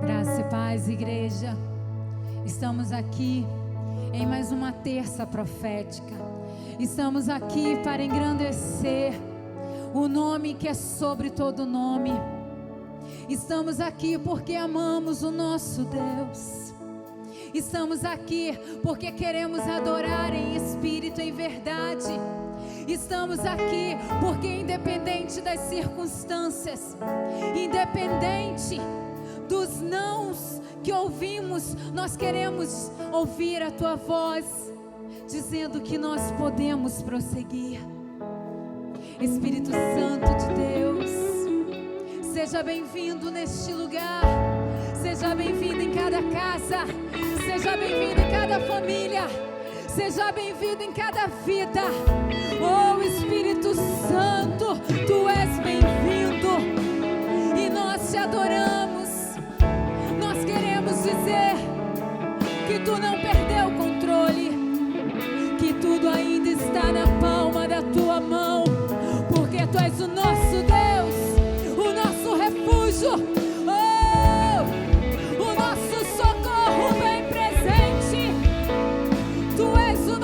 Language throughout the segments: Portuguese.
Graça e paz, igreja. Estamos aqui em mais uma terça profética. Estamos aqui para engrandecer o nome que é sobre todo nome. Estamos aqui porque amamos o nosso Deus. Estamos aqui porque queremos adorar em espírito e em verdade. Estamos aqui porque, independente das circunstâncias, independente dos nãos que ouvimos, nós queremos ouvir a tua voz, dizendo que nós podemos prosseguir. Espírito Santo de Deus, seja bem-vindo neste lugar, seja bem-vindo em cada casa, seja bem-vindo em cada família, seja bem-vindo em cada vida. Oh Espírito Santo, tu és bem-vindo e nós te adoramos. Nós queremos dizer que tu não perdeu o controle, que tudo ainda está na palma da tua mão, porque tu és o nosso Deus, o nosso refúgio. Tu és o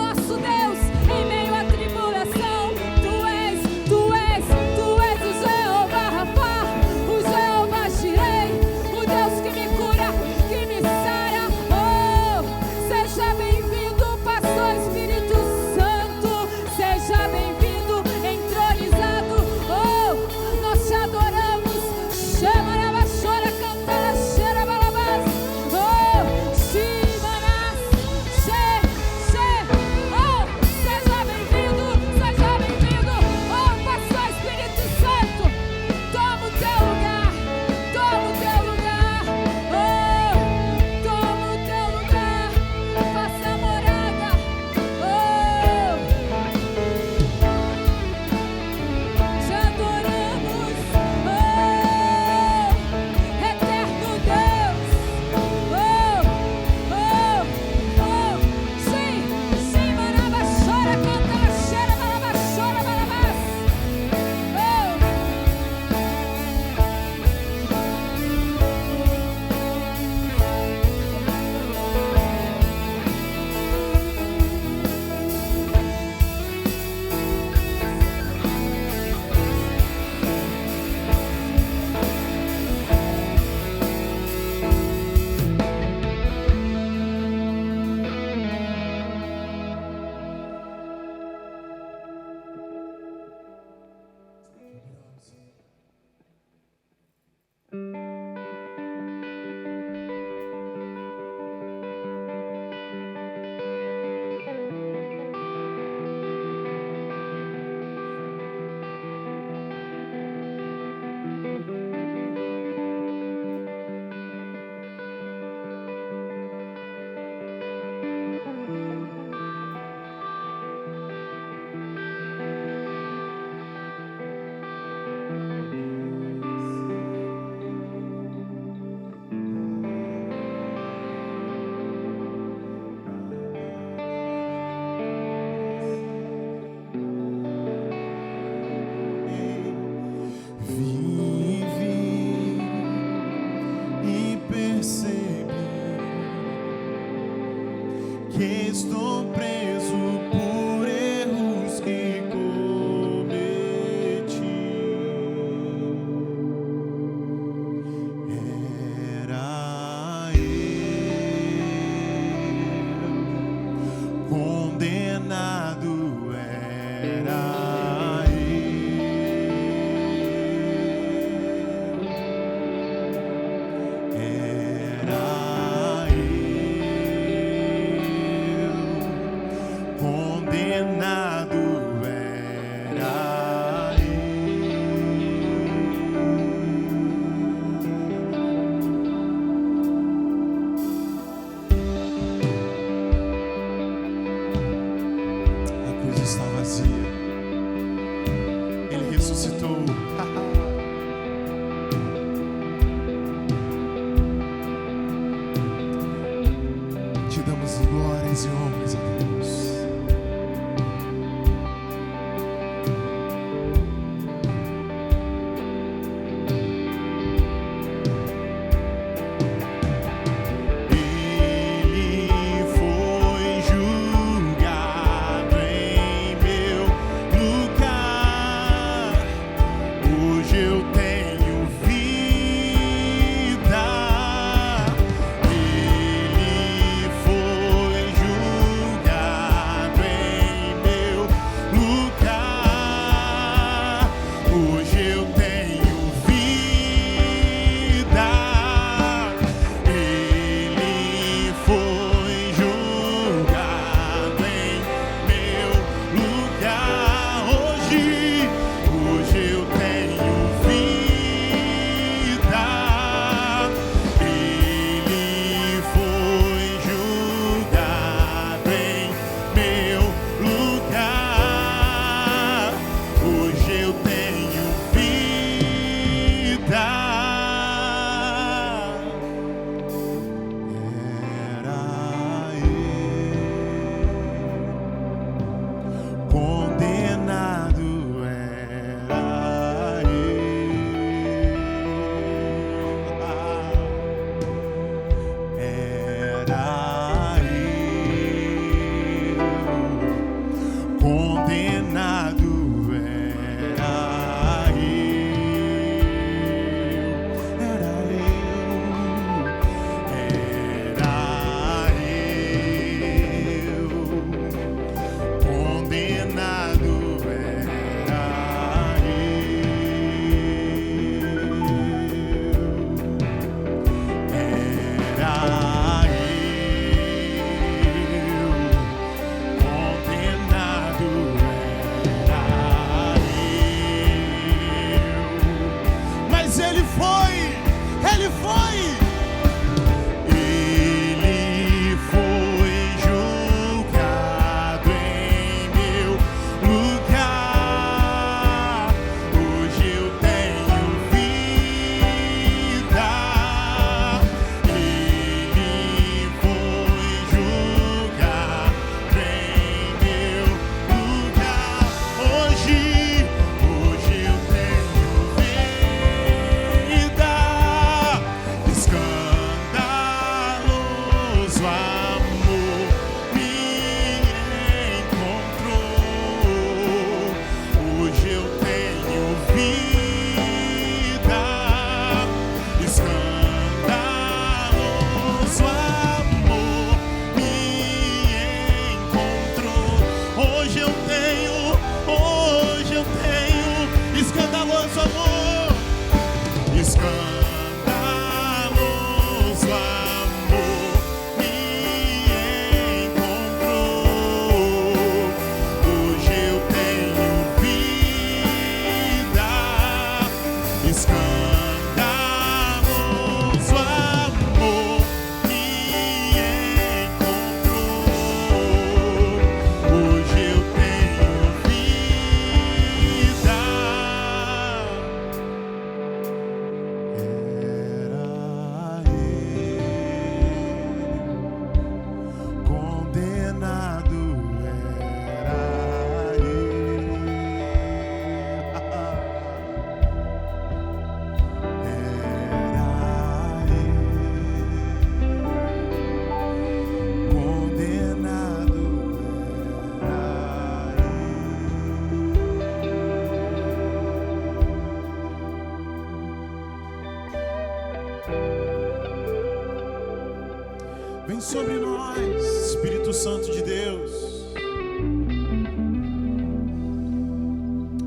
Vem sobre nós, Espírito Santo de Deus.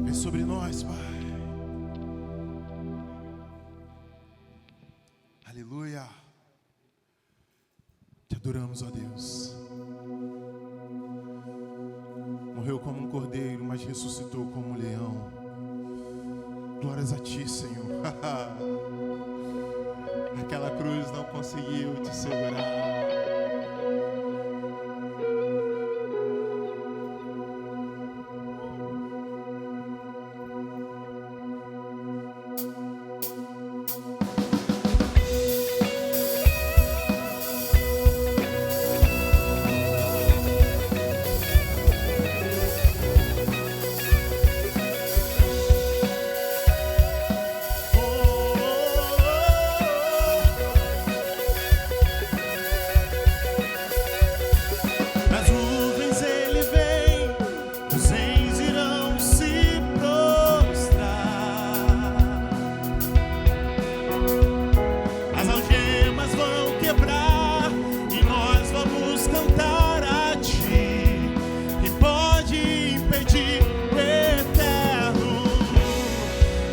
Vem sobre nós, Pai. Aleluia. Te adoramos, ó Deus. Morreu como um cordeiro, mas ressuscitou como um leão. Glórias a Ti, Senhor. Aquela cruz não conseguiu te segurar.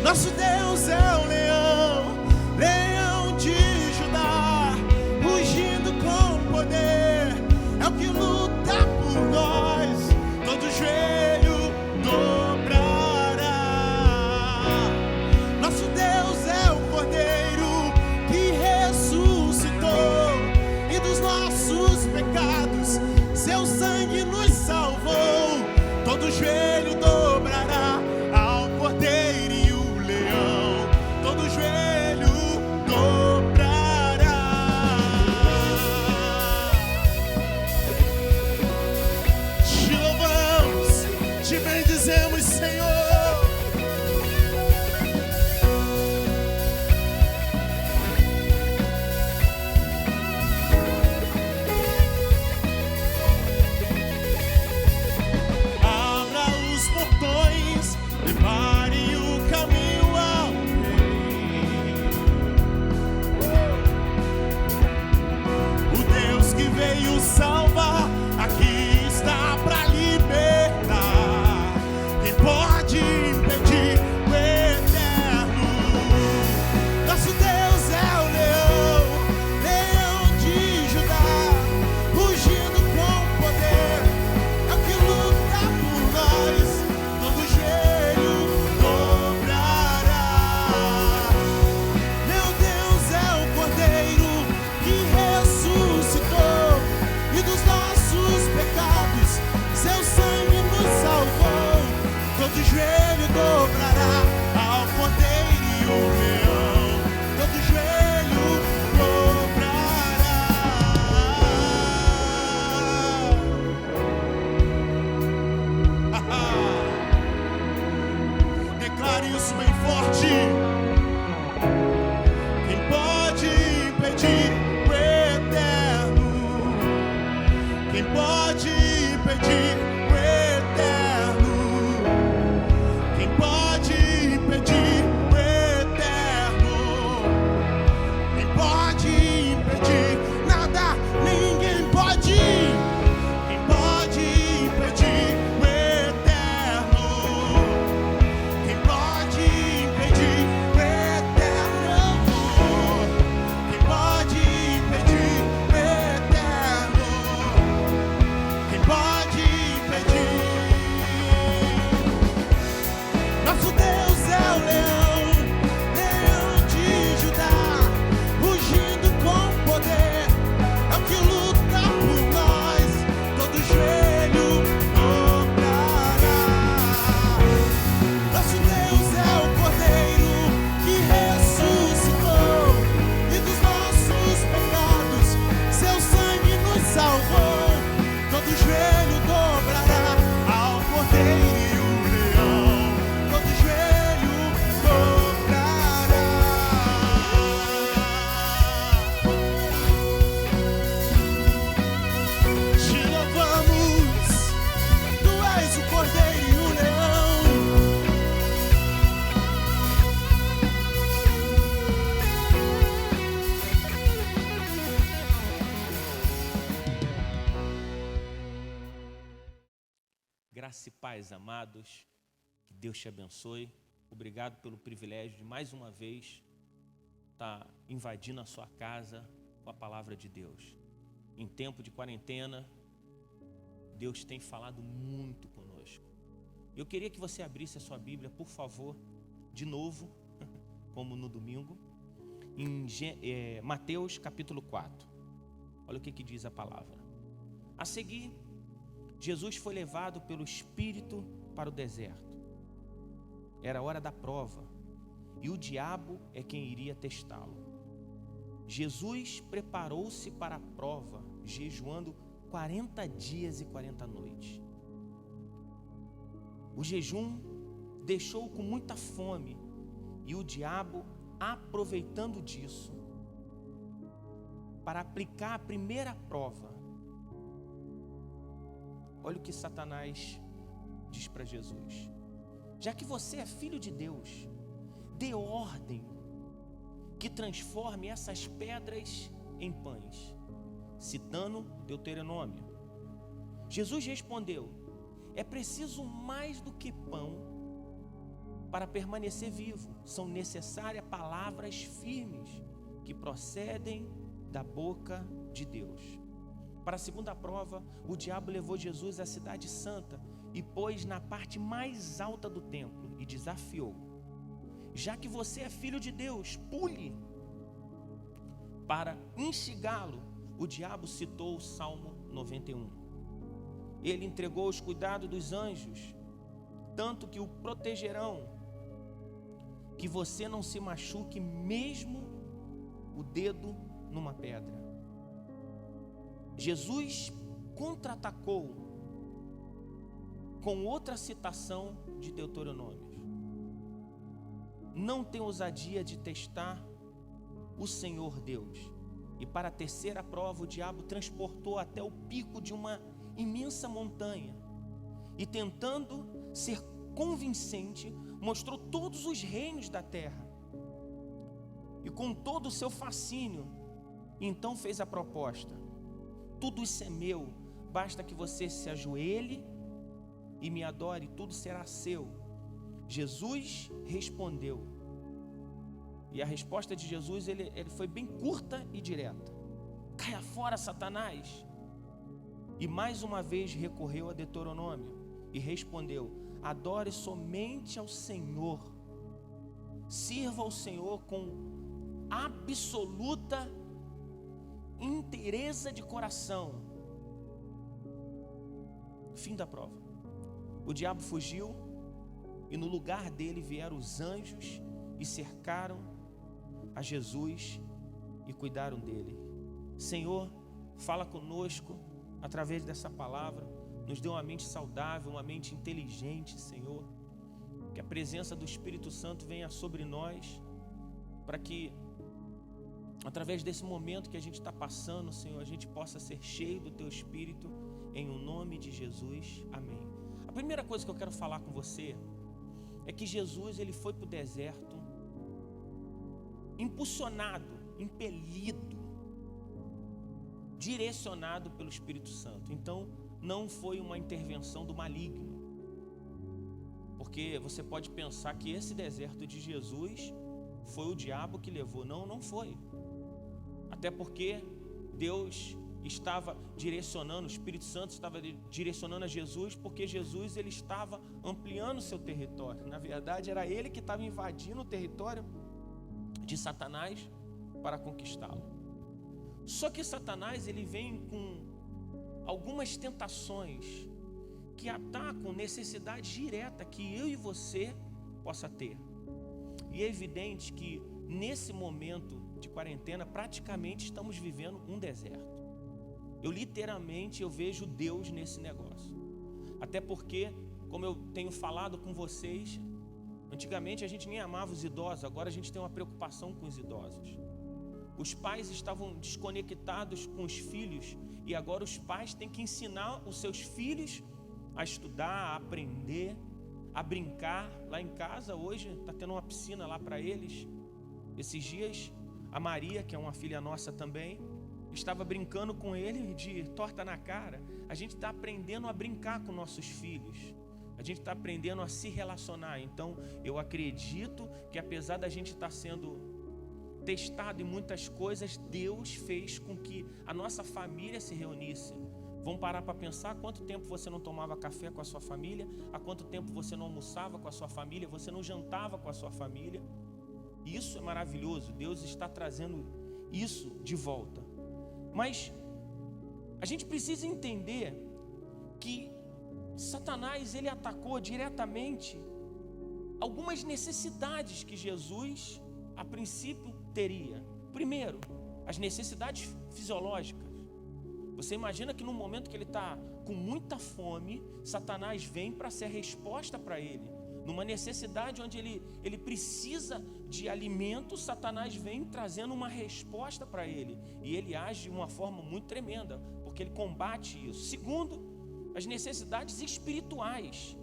Nosso Deus é o leão, leão de Judá, rugindo com poder, é o que luta por nós, todo joelho dobrará. Nosso Deus é o Cordeiro que ressuscitou, e dos nossos pecados seu sangue nos salvou, todo joelho dobrará ao Cordeiro e o leão, todo joelho dobrará. Te louvamos, te bendizemos, Senhor. Abra os portões, prepare o caminho ao Rei. Graça e paz, amados. Que Deus te abençoe. Obrigado pelo privilégio de mais uma vez estar invadindo a sua casa com a palavra de Deus. Em tempo de quarentena, Deus tem falado muito conosco. Eu queria que você abrisse a sua Bíblia, por favor, de novo, como no domingo, em Mateus capítulo 4. Olha o que diz a palavra. A seguir, Jesus foi levado pelo Espírito para o deserto. Era a hora da prova, e o diabo é quem iria testá-lo. Jesus preparou-se para a prova, jejuando 40 dias e 40 noites. O jejum deixou-o com muita fome, e o diabo, aproveitando disso, para aplicar a primeira prova. Olha o que Satanás diz para Jesus: já que você é filho de Deus, dê ordem que transforme essas pedras em pães. Citando Deuteronômio. Jesus respondeu: é preciso mais do que pão para permanecer vivo. São necessárias palavras firmes que procedem da boca de Deus. Para a segunda prova, o diabo levou Jesus à cidade santa e pôs na parte mais alta do templo e desafiou: já que você é filho de Deus, pule. Para instigá-lo, o diabo citou o Salmo 91. Ele entregou os cuidados dos anjos, tanto que o protegerão, que você não se machuque mesmo o dedo numa pedra. Jesus contra-atacou com outra citação de Deuteronômio: não tem ousadia de testar o Senhor Deus. E para a terceira prova, o diabo transportou até o pico de uma imensa montanha e, tentando ser convincente, mostrou todos os reinos da terra e com todo o seu fascínio, então fez a proposta: tudo isso é meu, basta que você se ajoelhe e me adore, tudo será seu. Jesus respondeu, e a resposta de Jesus ele foi bem curta e direta: caia fora, Satanás. E mais uma vez recorreu a Deuteronômio e respondeu: adore somente ao Senhor, sirva ao Senhor com absoluta inteireza de coração. Fim da prova. O diabo fugiu e no lugar dele vieram os anjos e cercaram a Jesus e cuidaram dele. Senhor, fala conosco através dessa palavra, nos dê uma mente saudável, uma mente inteligente, Senhor. Que a presença do Espírito Santo venha sobre nós, para que através desse momento que a gente está passando, Senhor, a gente possa ser cheio do Teu Espírito, em o nome de Jesus, amém. A primeira coisa que eu quero falar com você é que Jesus ele foi para o deserto impulsionado, impelido, direcionado pelo Espírito Santo. Então não foi uma intervenção do maligno, porque você pode pensar que esse deserto de Jesus foi o diabo que levou. Não foi. Até porque Deus estava direcionando, o Espírito Santo estava direcionando a Jesus, porque Jesus ele estava ampliando o seu território. Na verdade era ele que estava invadindo o território de Satanás para conquistá-lo. Só que Satanás ele vem com algumas tentações que atacam necessidade direta que eu e você possa ter. E é evidente que nesse momento de quarentena praticamente estamos vivendo um deserto. Eu literalmente vejo Deus nesse negócio. Até porque, como eu tenho falado com vocês, antigamente a gente nem amava os idosos, agora a gente tem uma preocupação com os idosos. Os pais estavam desconectados com os filhos e agora os pais têm que ensinar os seus filhos a estudar, a aprender, a brincar. Lá em casa hoje está tendo uma piscina lá para eles. Esses dias a Maria, que é uma filha nossa também, estava brincando com ele de torta na cara. A gente está aprendendo a brincar com nossos filhos. A gente está aprendendo a se relacionar. Então, eu acredito que apesar da gente estar sendo testado em muitas coisas, Deus fez com que a nossa família se reunisse. Vamos parar para pensar quanto tempo você não tomava café com a sua família, há quanto tempo você não almoçava com a sua família, você não jantava com a sua família. Isso é maravilhoso, Deus está trazendo isso de volta. Mas a gente precisa entender que Satanás, ele atacou diretamente algumas necessidades que Jesus, a princípio, teria. Primeiro, as necessidades fisiológicas. Você imagina que no momento que ele está com muita fome, Satanás vem para ser a resposta para ele. Numa necessidade onde ele precisa de alimento, Satanás vem trazendo uma resposta para ele. E ele age de uma forma muito tremenda, porque ele combate isso. Segundo, as necessidades espirituais.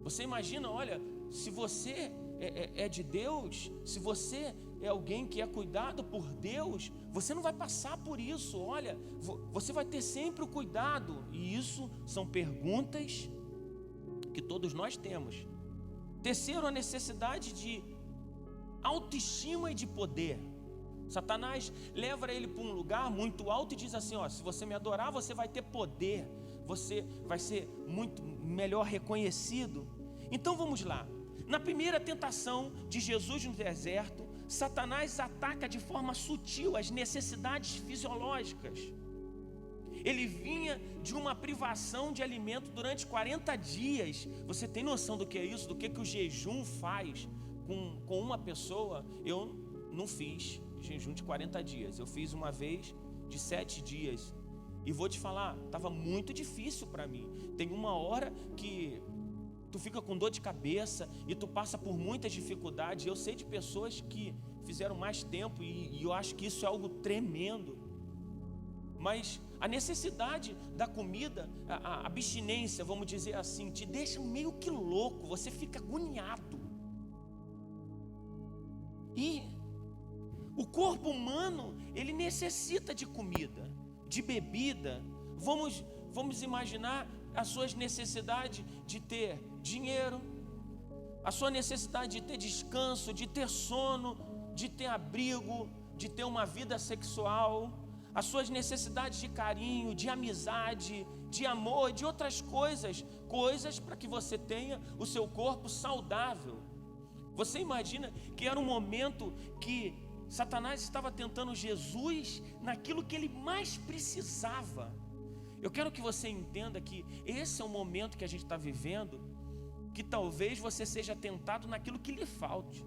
Você imagina, olha, se você é de Deus, se você é alguém que é cuidado por Deus, você não vai passar por isso. Olha, você vai ter sempre o cuidado. E isso são perguntas que todos nós temos. Terceiro, a necessidade de autoestima e de poder. Satanás leva ele para um lugar muito alto e diz assim, ó, se você me adorar, você vai ter poder, você vai ser muito melhor reconhecido. Então vamos lá. Na primeira tentação de Jesus no deserto, Satanás ataca de forma sutil as necessidades fisiológicas. Ele vinha de uma privação de alimento durante 40 dias. Você tem noção do que é isso? Do que o jejum faz com uma pessoa? Eu não fiz jejum de 40 dias. Eu fiz uma vez de 7 dias. E vou te falar, estava muito difícil para mim. Tem uma hora que tu fica com dor de cabeça e tu passa por muitas dificuldades. Eu sei de pessoas que fizeram mais tempo e eu acho que isso é algo tremendo. Mas a necessidade da comida, a abstinência, vamos dizer assim, te deixa meio que louco, você fica agoniado. E o corpo humano, ele necessita de comida, de bebida. Vamos imaginar as suas necessidades de ter dinheiro, a sua necessidade de ter descanso, de ter sono, de ter abrigo, de ter uma vida sexual, as suas necessidades de carinho, de amizade, de amor, de outras coisas para que você tenha o seu corpo saudável. Você imagina que era um momento que Satanás estava tentando Jesus naquilo que ele mais precisava. Eu quero que você entenda que esse é o momento que a gente está vivendo, que talvez você seja tentado naquilo que lhe falte.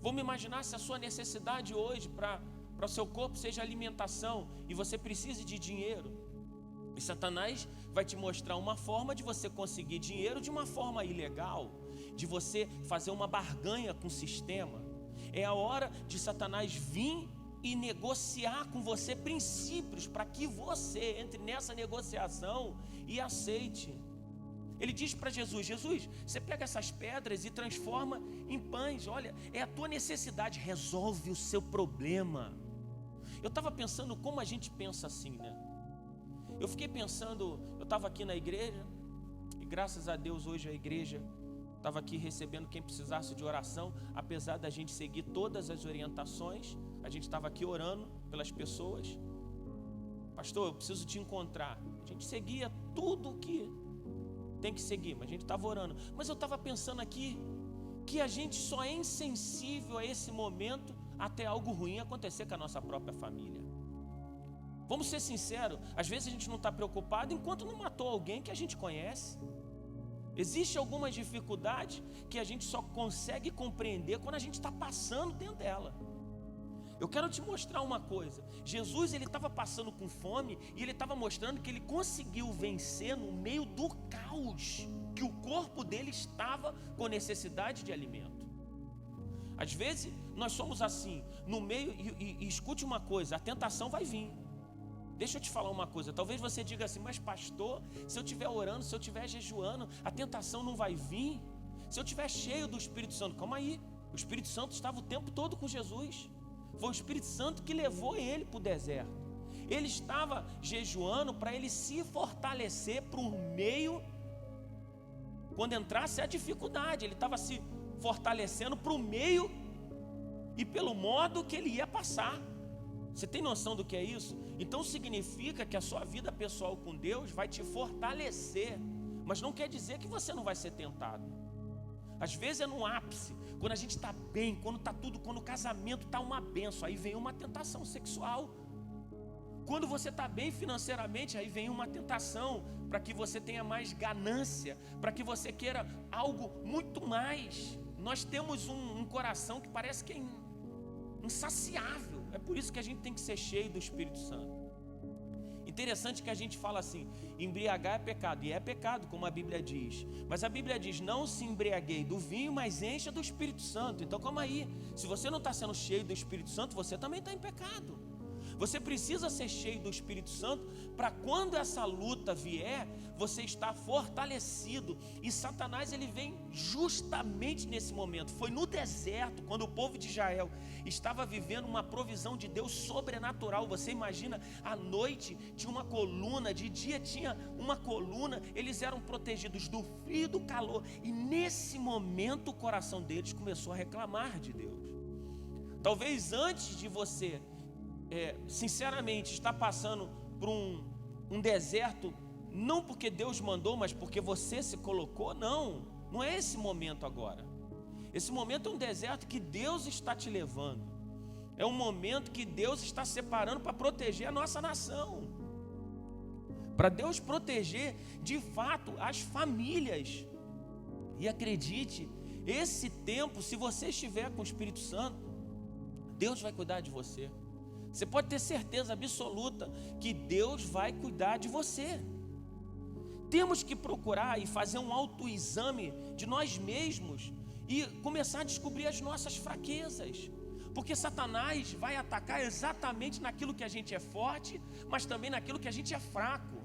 Vamos imaginar se a sua necessidade hoje para o seu corpo seja alimentação e você precise de dinheiro. E Satanás vai te mostrar uma forma de você conseguir dinheiro de uma forma ilegal, de você fazer uma barganha com o sistema. É a hora de Satanás vir e negociar com você princípios para que você entre nessa negociação e aceite. Ele diz para Jesus, você pega essas pedras e transforma em pães. Olha, é a tua necessidade, resolve o seu problema. Eu estava pensando como a gente pensa assim, né? Eu fiquei pensando, eu estava aqui na igreja, e graças a Deus hoje a igreja estava aqui recebendo quem precisasse de oração. Apesar da gente seguir todas as orientações, a gente estava aqui orando pelas pessoas. Pastor, eu preciso te encontrar. A gente seguia tudo o que tem que seguir, mas a gente estava orando. Mas eu estava pensando aqui que a gente só é insensível a esse momento até algo ruim acontecer com a nossa própria família. Vamos ser sinceros, às vezes a gente não está preocupado enquanto não matou alguém que a gente conhece. Existe algumas dificuldades que a gente só consegue compreender quando a gente está passando dentro dela. Eu quero te mostrar uma coisa. Jesus, ele estava passando com fome e ele estava mostrando que ele conseguiu vencer no meio do caos, que o corpo dele estava com necessidade de alimento. Às vezes nós somos assim, no meio, e escute uma coisa, a tentação vai vir. Deixa eu te falar uma coisa, talvez você diga assim, mas pastor, se eu estiver orando, se eu estiver jejuando, a tentação não vai vir? Se eu estiver cheio do Espírito Santo, calma aí, o Espírito Santo estava o tempo todo com Jesus. Foi o Espírito Santo que levou ele para o deserto. Ele estava jejuando para ele se fortalecer por meio quando entrasse a dificuldade. Ele estava se fortalecendo para o meio e pelo modo que ele ia passar. Você tem noção do que é isso? Então significa que a sua vida pessoal com Deus vai te fortalecer, mas não quer dizer que você não vai ser tentado. Às vezes é no ápice, quando a gente está bem, quando está tudo, quando o casamento está uma benção, aí vem uma tentação sexual. Quando você está bem financeiramente, aí vem uma tentação para que você tenha mais ganância, para que você queira algo muito mais. Nós temos um coração que parece que é insaciável. É por isso que a gente tem que ser cheio do Espírito Santo. Interessante que a gente fala assim, embriagar é pecado, e é pecado, como a Bíblia diz. Mas a Bíblia diz, não se embriaguei do vinho, mas encha do Espírito Santo. Então calma aí, se você não está sendo cheio do Espírito Santo, você também está em pecado. Você precisa ser cheio do Espírito Santo para quando essa luta vier, você estar fortalecido. E Satanás, ele vem justamente nesse momento. Foi no deserto, quando o povo de Israel estava vivendo uma provisão de Deus sobrenatural. Você imagina, à noite tinha uma coluna, de dia tinha uma coluna. Eles eram protegidos do frio e do calor. E nesse momento o coração deles começou a reclamar de Deus. Talvez antes de você sinceramente está passando por um deserto, não porque Deus mandou, mas porque você se colocou. Não é esse momento agora. Esse momento é um deserto que Deus está te levando. É um momento que Deus está separando para proteger a nossa nação, para Deus proteger de fato as famílias. E acredite, esse tempo, se você estiver com o Espírito Santo, Deus vai cuidar de você. Você pode ter certeza absoluta que Deus vai cuidar de você. Temos que procurar e fazer um autoexame de nós mesmos e começar a descobrir as nossas fraquezas. Porque Satanás vai atacar exatamente naquilo que a gente é forte, mas também naquilo que a gente é fraco.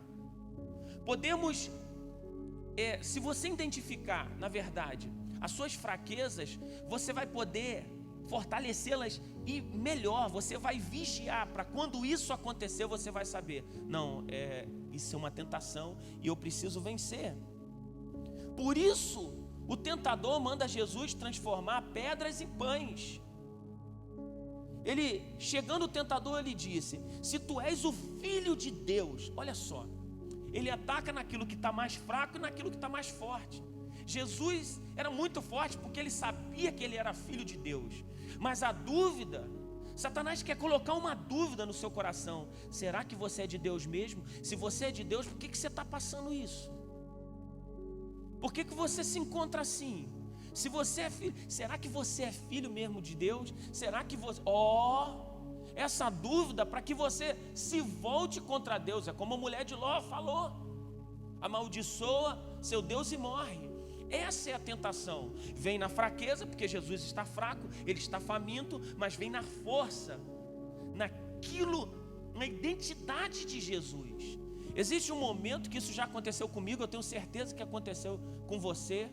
Podemos, se você identificar, na verdade, as suas fraquezas, você vai poder fortalecê-las e melhor, você vai vigiar para quando isso acontecer, você vai saber, não, isso é uma tentação e eu preciso vencer. Por isso, o tentador manda Jesus transformar pedras em pães. Ele, chegando o tentador, ele disse, se tu és o Filho de Deus, olha só, ele ataca naquilo que está mais fraco e naquilo que está mais forte. Jesus era muito forte porque ele sabia que ele era filho de Deus. Mas a dúvida, Satanás quer colocar uma dúvida no seu coração. Será que você é de Deus mesmo? Se você é de Deus, por que você está passando isso? Por que você se encontra assim? Se você é filho, será que você é filho mesmo de Deus? Será que você... essa dúvida para que você se volte contra Deus. É como a mulher de Ló falou: amaldiçoa seu Deus e morre. Essa é a tentação. Vem na fraqueza, porque Jesus está fraco, ele está faminto, mas vem na força, naquilo, na identidade de Jesus. Existe um momento que isso já aconteceu comigo, eu tenho certeza que aconteceu com você.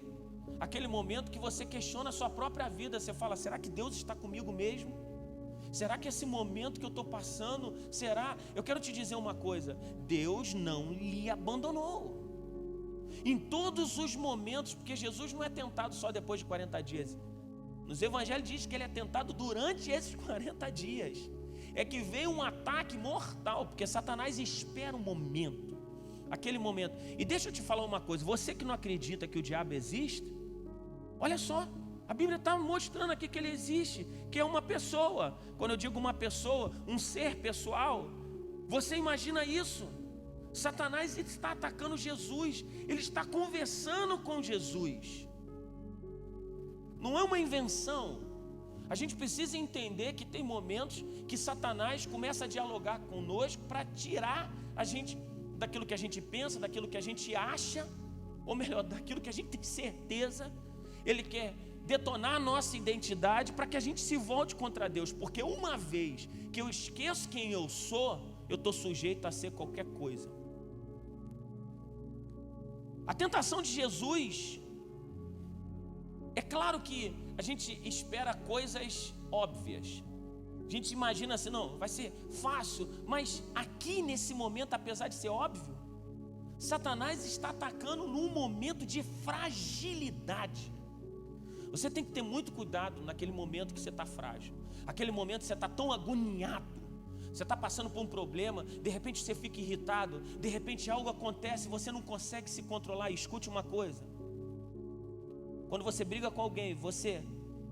Aquele momento que você questiona a sua própria vida, você fala, será que Deus está comigo mesmo? Será que esse momento que eu estou passando, será? Eu quero te dizer uma coisa, Deus não lhe abandonou. Em todos os momentos, porque Jesus não é tentado só depois de 40 dias. Nos evangelhos diz que ele é tentado durante esses 40 dias. É que vem um ataque mortal, porque Satanás espera um momento, aquele momento. E deixa eu te falar uma coisa, você que não acredita que o diabo existe, olha só, a Bíblia está mostrando aqui que ele existe, que é uma pessoa. Quando eu digo uma pessoa, um ser pessoal, você imagina isso? Satanás está atacando Jesus, ele está conversando com Jesus. Não é uma invenção. A gente precisa entender que tem momentos que Satanás começa a dialogar conosco para tirar a gente daquilo que a gente pensa, daquilo que a gente acha, ou melhor, daquilo que a gente tem certeza. Ele quer detonar a nossa identidade para que a gente se volte contra Deus, porque uma vez que eu esqueço quem eu sou, eu estou sujeito a ser qualquer coisa. A tentação de Jesus, é claro que a gente espera coisas óbvias. A gente imagina assim, não, vai ser fácil, mas aqui nesse momento, apesar de ser óbvio, Satanás está atacando num momento de fragilidade. Você tem que ter muito cuidado naquele momento que você está frágil. Aquele momento que você está tão agoniado. Você está passando por um problema, de repente você fica irritado, de repente algo acontece, você não consegue se controlar. Escute uma coisa. Quando você briga com alguém, você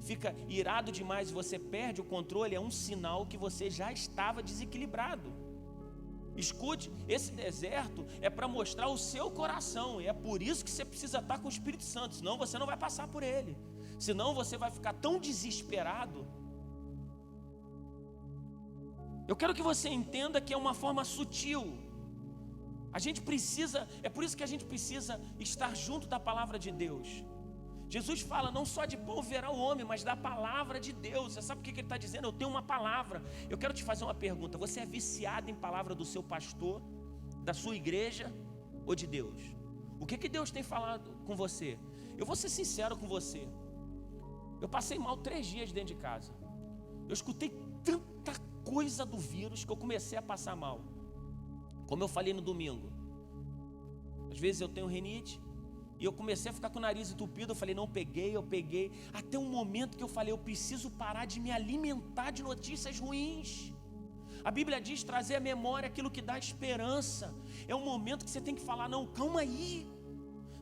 fica irado demais, você perde o controle, é um sinal que você já estava desequilibrado. Escute, esse deserto é para mostrar o seu coração, e é por isso que você precisa estar com o Espírito Santo, senão você não vai passar por ele, senão você vai ficar tão desesperado. Eu quero que você entenda que é uma forma sutil. A gente precisa, é por isso que a gente precisa estar junto da palavra de Deus. Jesus fala, não só de pão viverá o homem, mas da palavra de Deus. Você sabe o que ele está dizendo? Eu tenho uma palavra. Eu quero te fazer uma pergunta. Você é viciado em palavra do seu pastor, da sua igreja ou de Deus? O que Deus tem falado com você? Eu vou ser sincero com você. Eu passei mal 3 dias dentro de casa. Eu escutei tanta coisa do vírus que eu comecei a passar mal. Como eu falei no domingo, às vezes eu tenho rinite e eu comecei a ficar com o nariz entupido. Eu falei, não, eu peguei, até um momento que eu falei, eu preciso parar de me alimentar de notícias ruins. A Bíblia diz trazer à memória aquilo que dá esperança. É um momento que você tem que falar, não, calma aí,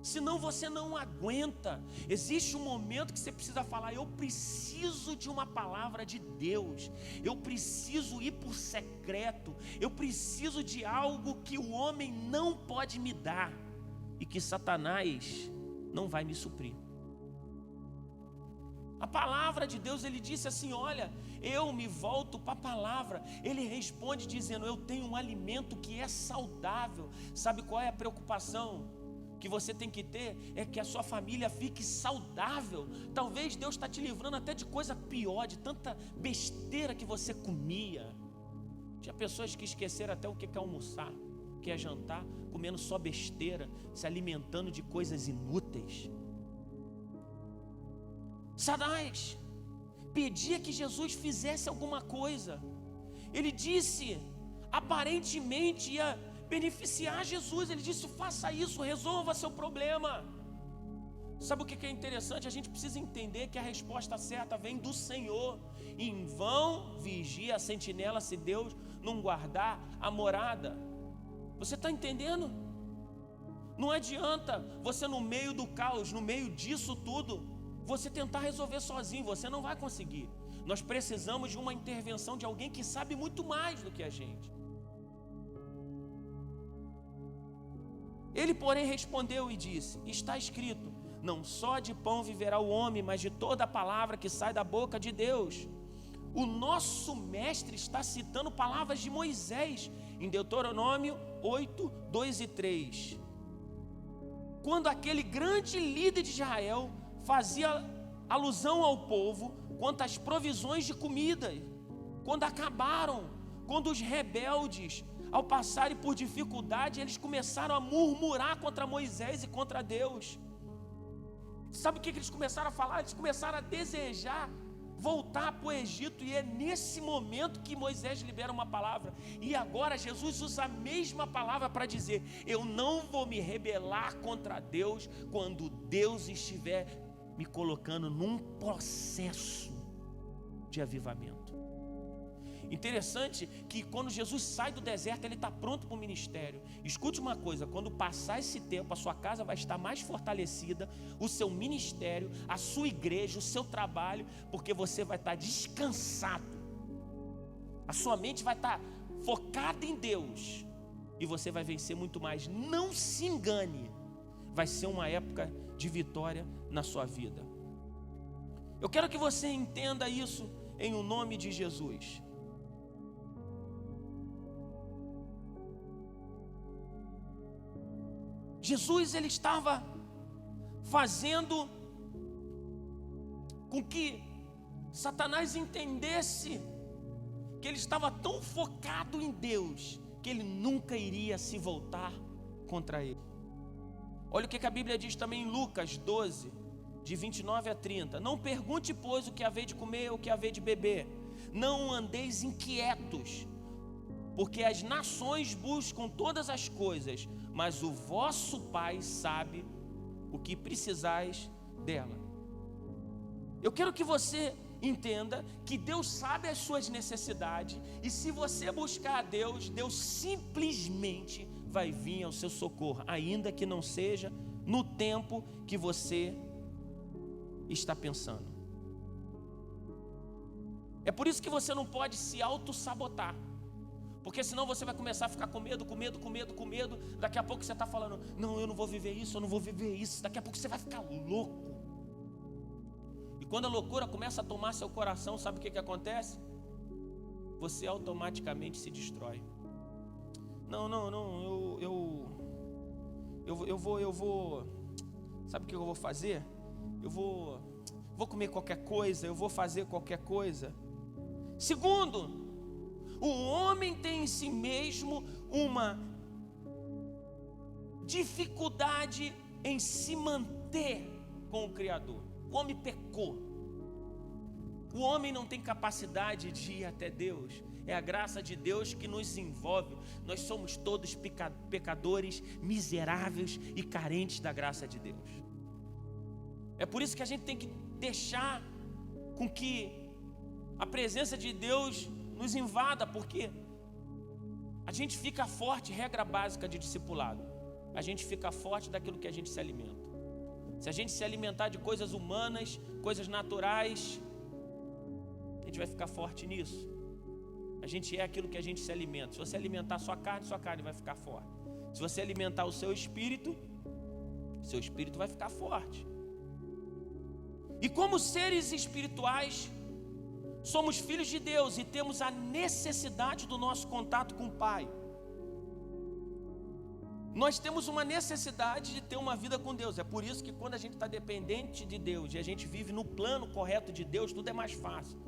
senão você não aguenta. Existe um momento que você precisa falar, eu preciso de uma palavra de Deus, eu preciso ir por secreto, eu preciso de algo que o homem não pode me dar e que Satanás não vai me suprir. A palavra de Deus, ele disse assim, olha, eu me volto para a palavra. Ele responde dizendo, eu tenho um alimento que é saudável. Sabe qual é a preocupação que você tem que ter? É que a sua família fique saudável. Talvez Deus está te livrando até de coisa pior, de tanta besteira que você comia. Tinha pessoas que esqueceram até o que é almoçar, o que é jantar, comendo só besteira, se alimentando de coisas inúteis. Satanás pedia que Jesus fizesse alguma coisa. Ele disse, aparentemente ia beneficiar Jesus. Ele disse, faça isso, resolva seu problema. Sabe o que é interessante? A gente precisa entender que a resposta certa vem do Senhor. Em vão vigia a sentinela se Deus não guardar a morada. Você está entendendo? Não adianta você, no meio do caos, no meio disso tudo, você tentar resolver sozinho. Você não vai conseguir. Nós precisamos de uma intervenção de alguém que sabe muito mais do que a gente. Ele, porém, respondeu e disse, está escrito, não só de pão viverá o homem, mas de toda a palavra que sai da boca de Deus. O nosso mestre está citando palavras de Moisés, em Deuteronômio 8, 2 e 3. Quando aquele grande líder de Israel fazia alusão ao povo quanto às provisões de comida, quando acabaram, quando os rebeldes, ao passarem por dificuldade, eles começaram a murmurar contra Moisés e contra Deus. Sabe o que eles começaram a falar? Eles começaram a desejar voltar para o Egito, e é nesse momento que Moisés libera uma palavra. E agora Jesus usa a mesma palavra para dizer, eu não vou me rebelar contra Deus quando Deus estiver me colocando num processo de avivamento. Interessante que quando Jesus sai do deserto, ele está pronto para o ministério. Escute uma coisa, quando passar esse tempo, a sua casa vai estar mais fortalecida, o seu ministério, a sua igreja, o seu trabalho, porque você vai estar descansado, a sua mente vai estar focada em Deus, e você vai vencer muito mais. Não se engane, vai ser uma época de vitória na sua vida. Eu quero que você entenda isso em o nome de Jesus. Jesus, ele estava fazendo com que Satanás entendesse que ele estava tão focado em Deus que ele nunca iria se voltar contra ele. Olha o que a Bíblia diz também em Lucas 12, de 29 a 30. Não pergunte, pois, o que havei de comer ou o que havei de beber. Não andeis inquietos, porque as nações buscam todas as coisas, mas o vosso Pai sabe o que precisais dela. Eu quero que você entenda que Deus sabe as suas necessidades, e se você buscar a Deus, Deus simplesmente vai vir ao seu socorro, ainda que não seja no tempo que você está pensando. É por isso que você não pode se auto-sabotar, porque senão você vai começar a ficar com medo. Daqui a pouco você está falando, não, eu não vou viver isso, daqui a pouco você vai ficar louco. E quando a loucura começa a tomar seu coração, sabe o que acontece? Você automaticamente se destrói. Eu vou, sabe o que eu vou fazer? Eu vou comer qualquer coisa, eu vou fazer qualquer coisa. Segundo, o homem tem em si mesmo uma dificuldade em se manter com o Criador. O homem pecou. O homem não tem capacidade de ir até Deus. É a graça de Deus que nos envolve. Nós somos todos pecadores, miseráveis e carentes da graça de Deus. É por isso que a gente tem que deixar com que a presença de Deus nos invada, porque a gente fica forte, regra básica de discipulado. A gente fica forte daquilo que a gente se alimenta. Se a gente se alimentar de coisas humanas, coisas naturais, a gente vai ficar forte nisso. A gente é aquilo que a gente se alimenta. Se você alimentar sua carne vai ficar forte. Se você alimentar o seu espírito vai ficar forte. E como seres espirituais, somos filhos de Deus e temos a necessidade do nosso contato com o Pai. Nós temos uma necessidade de ter uma vida com Deus. É por isso que quando a gente está dependente de Deus e a gente vive no plano correto de Deus, tudo é mais fácil.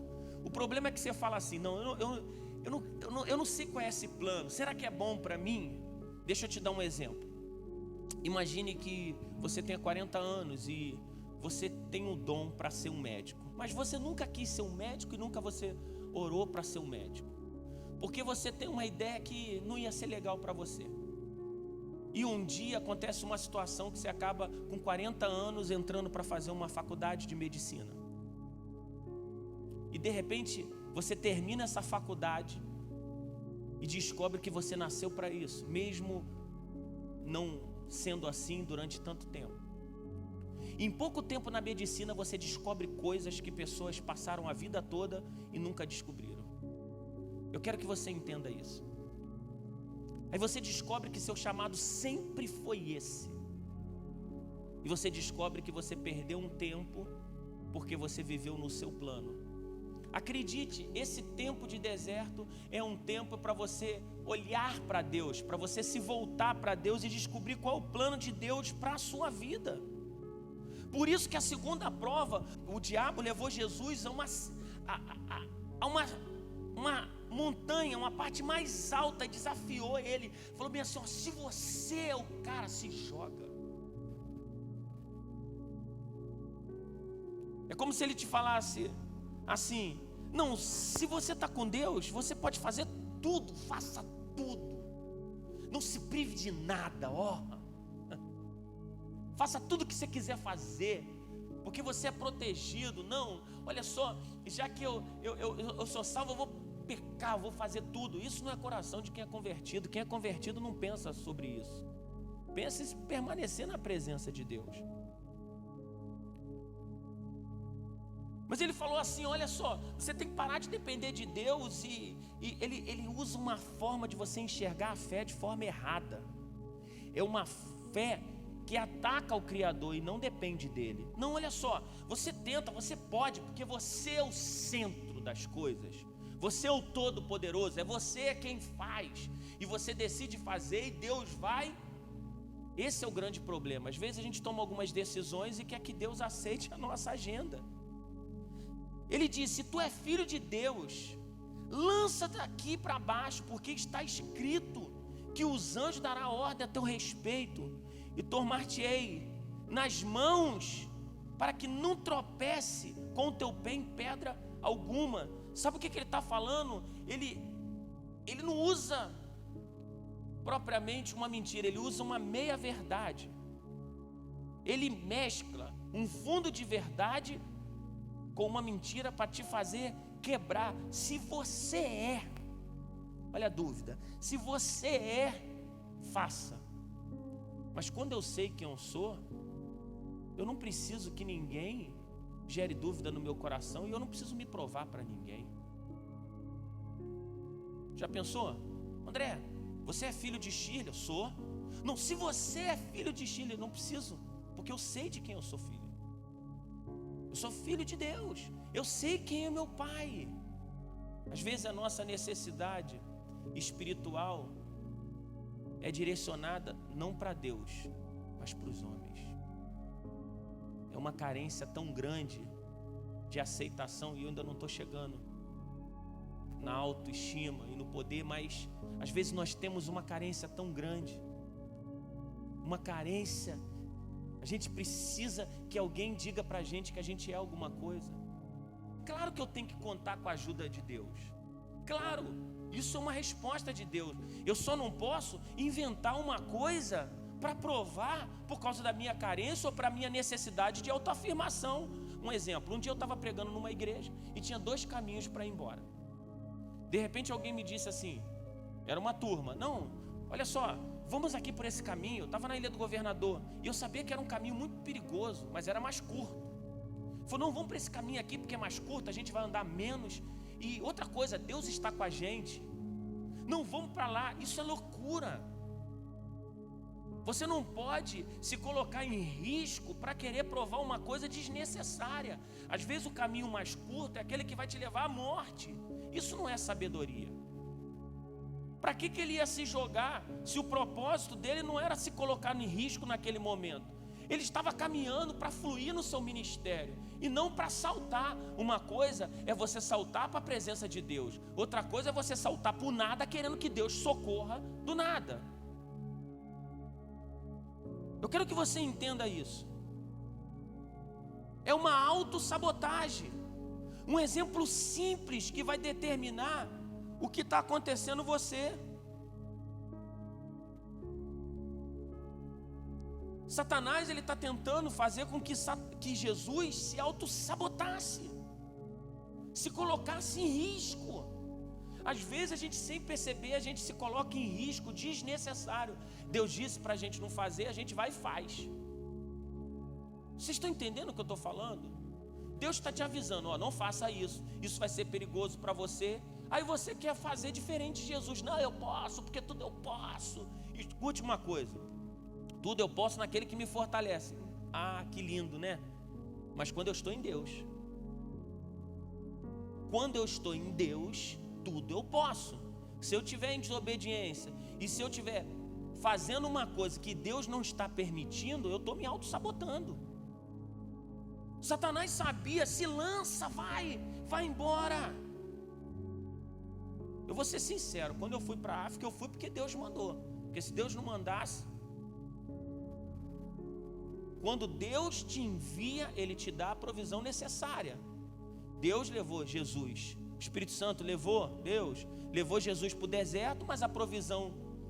O problema é que você fala assim, eu não sei qual é esse plano, será que é bom para mim? Deixa eu te dar um exemplo. Imagine que você tenha 40 anos e você tem o dom para ser um médico, mas você nunca quis ser um médico e nunca você orou para ser um médico, porque você tem uma ideia que não ia ser legal para você. E um dia acontece uma situação que você acaba com 40 anos entrando para fazer uma faculdade de medicina. E de repente você termina essa faculdade e descobre que você nasceu para isso, mesmo não sendo assim durante tanto tempo. Em pouco tempo na medicina você descobre coisas que pessoas passaram a vida toda e nunca descobriram. Eu quero que você entenda isso. Aí você descobre que seu chamado sempre foi esse. E você descobre que você perdeu um tempo porque você viveu no seu plano. Acredite, esse tempo de deserto é um tempo para você olhar para Deus, para você se voltar para Deus e descobrir qual é o plano de Deus para a sua vida. Por isso que a segunda prova, o diabo levou Jesus a uma montanha, uma parte mais alta, e desafiou ele. Falou bem assim, ó, se você é o cara, se joga. É como se ele te falasse assim, não, se você está com Deus, você pode fazer tudo, faça tudo. Não se prive de nada, ó. Faça tudo o que você quiser fazer, porque você é protegido. Não, olha só, já que eu sou salvo, eu vou pecar, eu vou fazer tudo. Isso não é coração de quem é convertido. Quem é convertido não pensa sobre isso. Pensa em permanecer na presença de Deus. Mas ele falou assim, olha só, você tem que parar de depender de Deus. E ele usa uma forma de você enxergar a fé de forma errada. É uma fé que ataca o Criador e não depende dele. Não, olha só, você tenta, você pode, porque você é o centro das coisas. Você é o Todo-Poderoso, é você quem faz. E você decide fazer e Deus vai. Esse é o grande problema. Às vezes a gente toma algumas decisões e quer que Deus aceite a nossa agenda. Ele disse, se tu é filho de Deus, lança daqui para baixo, porque está escrito que os anjos darão ordem a teu respeito, e tomar-te-ei nas mãos, para que não tropece com o teu pé em pedra alguma. Sabe o que ele está falando? Ele não usa propriamente uma mentira, ele usa uma meia-verdade. Ele mescla um fundo de verdade com uma mentira para te fazer quebrar. Se você é, olha a dúvida, se você é, faça. Mas quando eu sei quem eu sou, eu não preciso que ninguém gere dúvida no meu coração e eu não preciso me provar para ninguém. Já pensou? André, você é filho de Shirley? Eu sou. Não, se você é filho de Shirley, não preciso, porque eu sei de quem eu sou filho. Eu sou filho de Deus. Eu sei quem é meu pai. Às vezes a nossa necessidade espiritual é direcionada não para Deus, mas para os homens. É uma carência tão grande de aceitação, e eu ainda não estou chegando na autoestima e no poder, mas às vezes nós temos uma carência tão grande, uma carência. A gente precisa que alguém diga pra gente que a gente é alguma coisa. Claro que eu tenho que contar com a ajuda de Deus. Claro, isso é uma resposta de Deus. Eu só não posso inventar uma coisa para provar por causa da minha carência ou para minha necessidade de autoafirmação. Um exemplo, um dia eu estava pregando numa igreja e tinha 2 caminhos para ir embora. De repente alguém me disse assim, era uma turma, não, olha só, vamos aqui por esse caminho. Eu estava na Ilha do Governador e eu sabia que era um caminho muito perigoso, mas era mais curto. Falou, não, vamos para esse caminho aqui porque é mais curto, a gente vai andar menos. E outra coisa, Deus está com a gente. Não, vamos para lá, isso é loucura. Você não pode se colocar em risco para querer provar uma coisa desnecessária. Às vezes o caminho mais curto é aquele que vai te levar à morte. Isso não é sabedoria. Para que ele ia se jogar se o propósito dele não era se colocar em risco naquele momento? Ele estava caminhando para fluir no seu ministério e não para saltar. Uma coisa é você saltar para a presença de Deus, outra coisa é você saltar por nada querendo que Deus socorra do nada. Eu quero que você entenda isso. É uma autossabotagem. Um exemplo simples que vai determinar o que está acontecendo em você. Satanás, ele está tentando fazer com que Jesus se autossabotasse, se colocasse em risco. Às vezes a gente, sem perceber, a gente se coloca em risco desnecessário. Deus disse para a gente não fazer, a gente vai e faz. Vocês estão entendendo o que eu estou falando? Deus está te avisando, ó, não faça isso, isso vai ser perigoso para você. Aí você quer fazer diferente de Jesus. Não, eu posso, porque tudo eu posso. Escute uma coisa, tudo eu posso naquele que me fortalece. Ah, que lindo, né? Mas quando eu estou em Deus, quando eu estou em Deus, tudo eu posso. Se eu estiver em desobediência e se eu estiver fazendo uma coisa que Deus não está permitindo, eu estou me auto-sabotando. Satanás sabia, se lança, vai embora. Eu vou ser sincero, quando eu fui para a África, eu fui porque Deus mandou. Porque se Deus não mandasse, quando Deus te envia, Ele te dá a provisão necessária. Deus levou Jesus, o Espírito Santo levou Jesus para o deserto, mas a provisão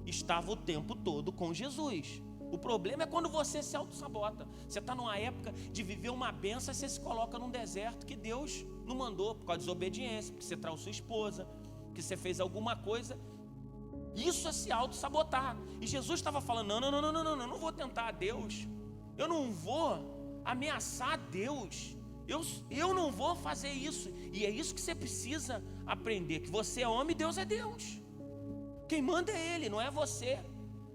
estava o tempo todo com Jesus. O problema é quando você se auto-sabota. Você está numa época de viver uma bênção, você se coloca num deserto que Deus não mandou, por causa de desobediência, porque você traiu sua esposa, que você fez alguma coisa. Isso é se auto-sabotar. E Jesus estava falando, não, eu não vou tentar a Deus, eu não vou ameaçar a Deus, eu não vou fazer isso. E é isso que você precisa aprender, que você é homem e Deus é Deus. Quem manda é Ele, não é você.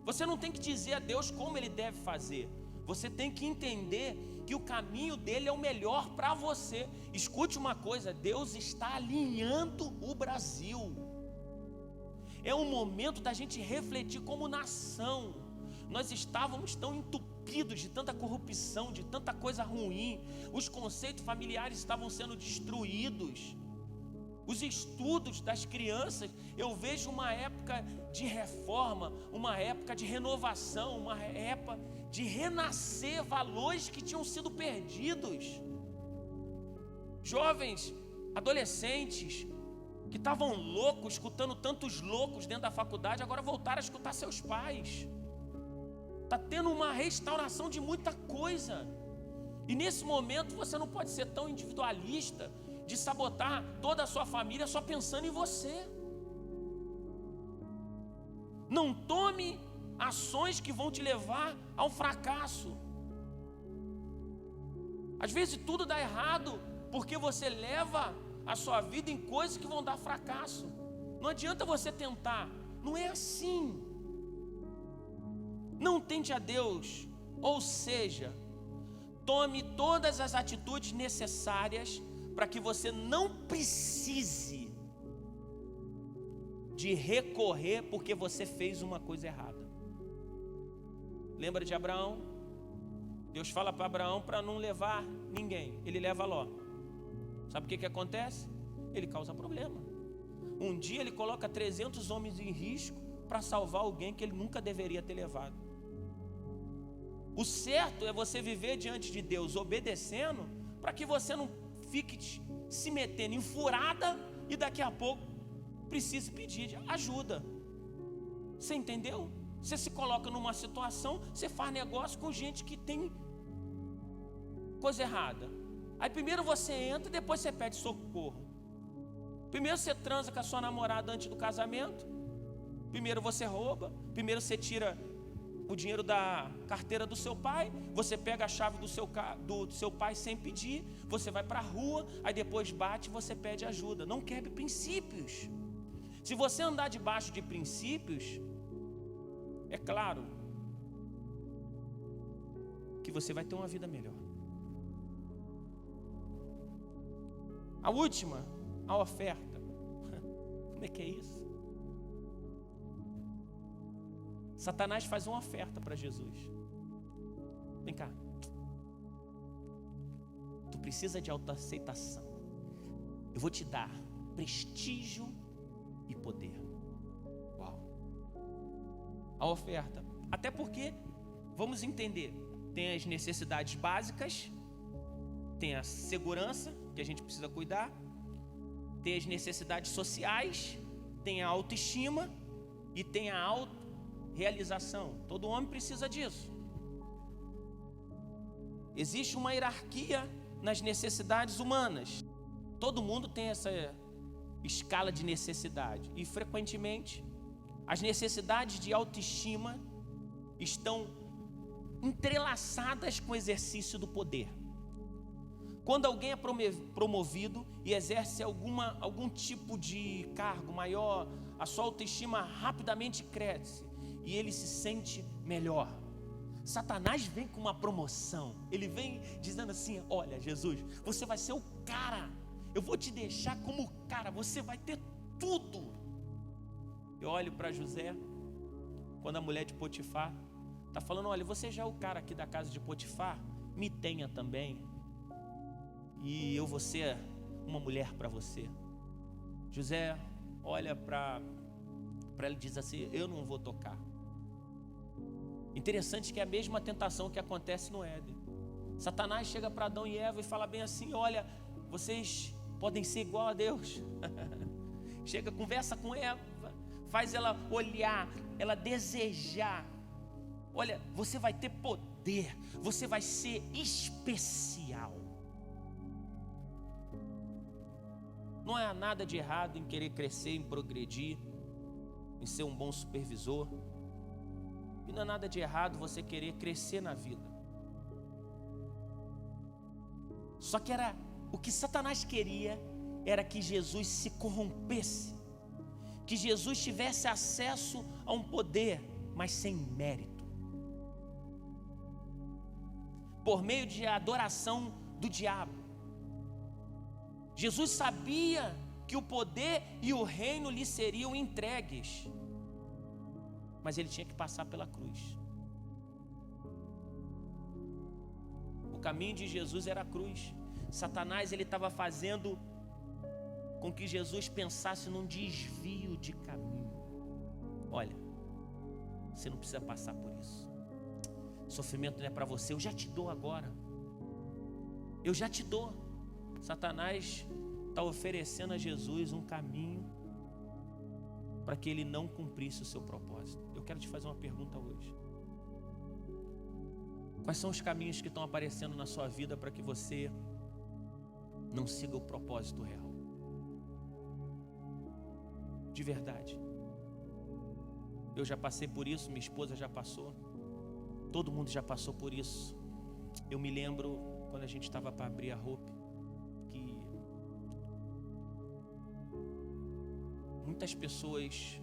Você não tem que dizer a Deus como Ele deve fazer. Você tem que entender que o caminho dele é o melhor para você. Escute uma coisa, Deus está alinhando o Brasil. É um momento da gente refletir como nação. Nós estávamos tão entupidos de tanta corrupção, de tanta coisa ruim. Os conceitos familiares estavam sendo destruídos. Os estudos das crianças, eu vejo uma época de reforma, uma época de renovação, uma época de renascer valores que tinham sido perdidos. Jovens, adolescentes, que estavam loucos, escutando tantos loucos dentro da faculdade, agora voltaram a escutar seus pais. Está tendo uma restauração de muita coisa. E nesse momento você não pode ser tão individualista de sabotar toda a sua família só pensando em você. Não tome ações que vão te levar ao fracasso. Às vezes tudo dá errado porque você leva a sua vida em coisas que vão dar fracasso. Não adianta você tentar, não é assim. Não tente a Deus, ou seja, tome todas as atitudes necessárias para que você não precise de recorrer porque você fez uma coisa errada. Lembra de Abraão? Deus fala para Abraão para não levar ninguém, ele leva Ló. Sabe o que acontece? Ele causa problema. Um dia ele coloca 300 homens em risco para salvar alguém que ele nunca deveria ter levado. O certo é você viver diante de Deus obedecendo, para que você não fique se metendo em furada e daqui a pouco precise pedir ajuda. Você entendeu? Você se coloca numa situação, você faz negócio com gente que tem coisa errada. Aí primeiro você entra e depois você pede socorro. Primeiro você transa com a sua namorada antes do casamento. Primeiro você rouba. Primeiro você tira o dinheiro da carteira do seu pai. Você pega a chave do seu pai sem pedir. Você vai para a rua. Aí depois bate e você pede ajuda. Não quebre princípios. Se você andar debaixo de princípios, é claro que você vai ter uma vida melhor. A última, a oferta. Como é que é isso? Satanás faz uma oferta para Jesus. Vem cá. Tu precisa de autoaceitação. Eu vou te dar prestígio e poder. Uau. A oferta. Até porque, vamos entender, tem as necessidades básicas, tem a segurança, que a gente precisa cuidar, tem as necessidades sociais, tem a autoestima e tem a autorrealização. Todo homem precisa disso. Existe uma hierarquia nas necessidades humanas. Todo mundo tem essa escala de necessidade e frequentemente as necessidades de autoestima estão entrelaçadas com o exercício do poder. Quando alguém é promovido e exerce algum tipo de cargo maior, a sua autoestima rapidamente cresce e ele se sente melhor. Satanás vem com uma promoção. Ele vem dizendo assim: olha, Jesus, você vai ser o cara. Eu vou te deixar como cara. Você vai ter tudo. Eu olho para José, quando a mulher de Potifar está falando: olha, você já é o cara aqui da casa de Potifar, me tenha também. E eu vou ser uma mulher para você. José olha para ela e diz assim: eu não vou tocar. Interessante que é a mesma tentação que acontece no Éden. Satanás chega para Adão e Eva e fala bem assim: olha, vocês podem ser igual a Deus. Chega, conversa com Eva, faz ela olhar, ela desejar. Olha, você vai ter poder, você vai ser especial. Não há nada de errado em querer crescer, em progredir, em ser um bom supervisor. E não há nada de errado você querer crescer na vida. Só que era o que Satanás queria, era que Jesus se corrompesse, que Jesus tivesse acesso a um poder, mas sem mérito, por meio de adoração do diabo. Jesus sabia que o poder e o reino lhe seriam entregues, mas ele tinha que passar pela cruz. O caminho de Jesus era a cruz. Satanás, ele estava fazendo com que Jesus pensasse num desvio de caminho. Olha, você não precisa passar por isso. Sofrimento não é para você, eu já te dou agora. Eu já te dou. Satanás está oferecendo a Jesus um caminho para que ele não cumprisse o seu propósito. Eu quero te fazer uma pergunta hoje. Quais são os caminhos que estão aparecendo na sua vida para que você não siga o propósito real? De verdade. Eu já passei por isso, minha esposa já passou, todo mundo já passou por isso. Eu me lembro quando a gente estava para abrir a Hope, que muitas pessoas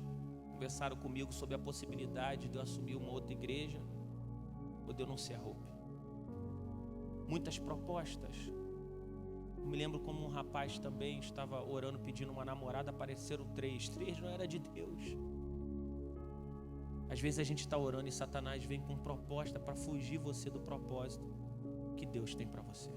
conversaram comigo sobre a possibilidade de eu assumir uma outra igreja ou de eu não ser a Hope. Muitas propostas. Eu me lembro como um rapaz também estava orando, pedindo uma namorada, apareceram três não era de Deus. Às vezes a gente está orando e Satanás vem com proposta para fugir você do propósito que Deus tem para você.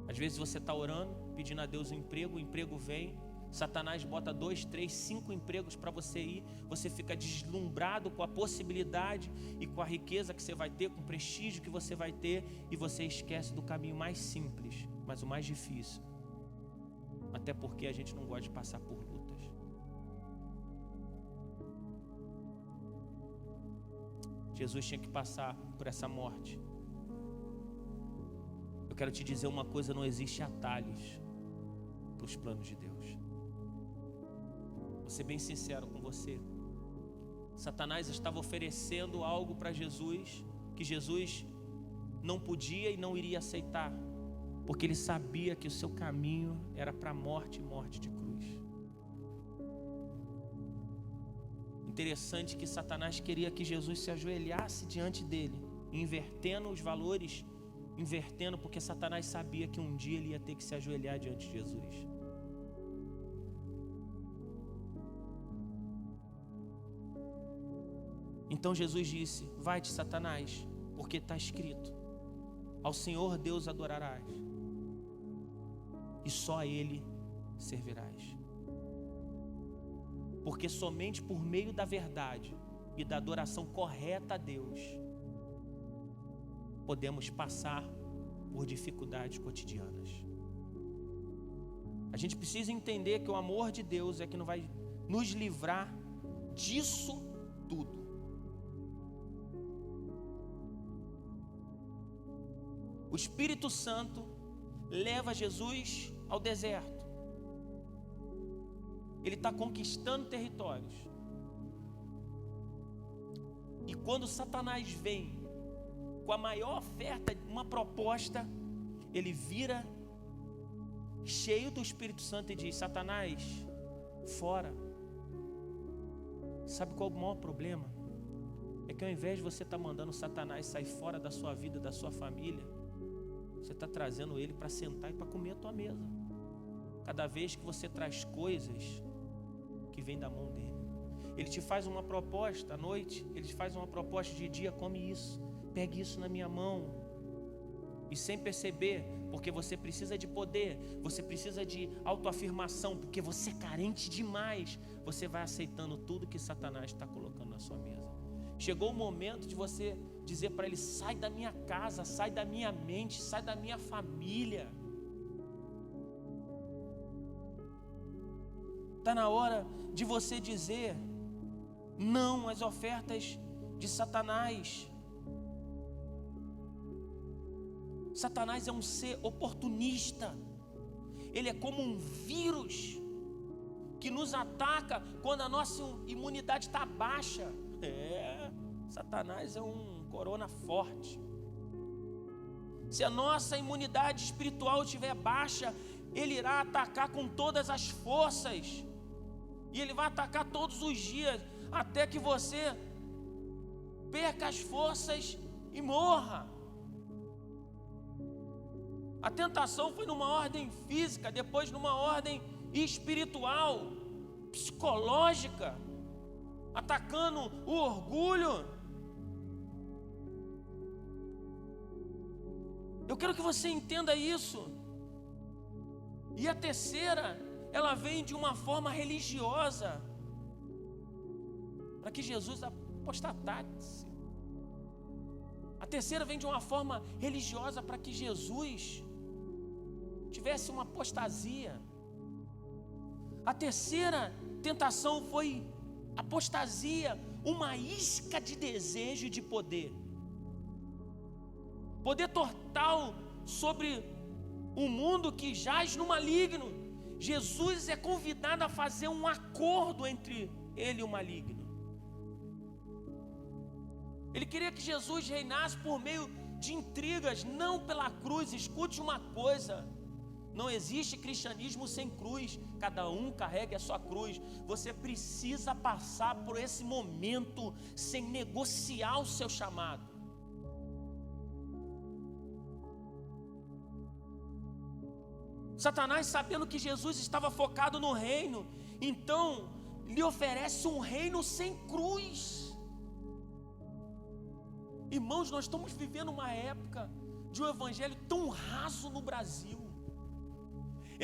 Às vezes você está orando, pedindo a Deus um emprego, o emprego vem, Satanás bota 2, 3, 5 empregos para você ir, você fica deslumbrado com a possibilidade e com a riqueza que você vai ter, com o prestígio que você vai ter, e você esquece do caminho mais simples, mas o mais difícil. Até porque a gente não gosta de passar por lutas. Jesus tinha que passar por essa morte. Eu quero te dizer uma coisa: não existe atalhos para os planos de Deus. Vou ser bem sincero com você. Satanás estava oferecendo algo para Jesus que Jesus não podia e não iria aceitar, porque ele sabia que o seu caminho era para a morte e morte de cruz. Interessante que Satanás queria que Jesus se ajoelhasse diante dele, invertendo os valores, porque Satanás sabia que um dia ele ia ter que se ajoelhar diante de Jesus. Então Jesus disse: vai-te, Satanás, porque está escrito: ao Senhor Deus adorarás e só a Ele servirás. Porque somente por meio da verdade e da adoração correta a Deus podemos passar por dificuldades cotidianas. A gente precisa entender que o amor de Deus é que não vai nos livrar disso tudo. O Espírito Santo leva Jesus ao deserto. Ele está conquistando territórios. E quando Satanás vem com a maior oferta, uma proposta, ele vira cheio do Espírito Santo e diz: Satanás, fora. Sabe qual é o maior problema? É que ao invés de você estar mandando Satanás sair fora da sua vida, da sua família, você está trazendo ele para sentar e para comer a tua mesa. Cada vez que você traz coisas que vêm da mão dele, ele te faz uma proposta à noite, ele te faz uma proposta de dia: come isso, pegue isso na minha mão. E sem perceber, porque você precisa de poder, você precisa de autoafirmação, porque você é carente demais, você vai aceitando tudo que Satanás está colocando na sua mesa. Chegou o momento de você dizer para ele: sai da minha casa, sai da minha mente, sai da minha família. Está na hora de você dizer não às ofertas de Satanás. Satanás é um ser oportunista. Ele é como um vírus que nos ataca quando a nossa imunidade está baixa. Satanás é um corona forte. Se a nossa imunidade espiritual estiver baixa, ele irá atacar com todas as forças. E ele vai atacar todos os dias, até que você perca as forças e morra. A tentação foi numa ordem física, depois numa ordem espiritual, psicológica, atacando o orgulho. Eu quero que você entenda isso. E a terceira, ela vem de uma forma religiosa, para que Jesus apostatasse. A terceira vem de uma forma religiosa para que Jesus tivesse uma apostasia. A terceira tentação foi apostasia, uma isca de desejo e de poder. Poder total sobre um mundo que jaz no maligno. Jesus é convidado a fazer um acordo entre ele e o maligno. Ele queria que Jesus reinasse por meio de intrigas, não pela cruz. Escute uma coisa: não existe cristianismo sem cruz. Cada um carregue a sua cruz. Você precisa passar por esse momento sem negociar o seu chamado. Satanás, sabendo que Jesus estava focado no reino, então lhe oferece um reino sem cruz. Irmãos, nós estamos vivendo uma época de um evangelho tão raso no Brasil.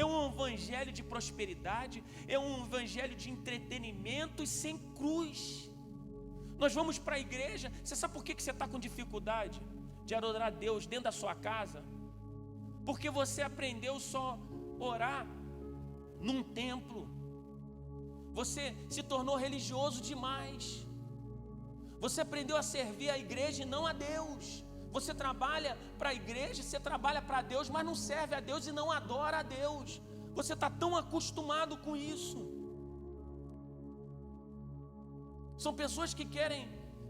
É um evangelho de prosperidade, é um evangelho de entretenimento e sem cruz. Nós vamos para a igreja. Você sabe por que você está com dificuldade de adorar a Deus dentro da sua casa? Porque você aprendeu só orar num templo. Você se tornou religioso demais. Você aprendeu a servir a igreja e não a Deus. Você trabalha para a igreja, você trabalha para Deus, mas não serve a Deus e não adora a Deus. Você está tão acostumado com isso. São pessoas que querem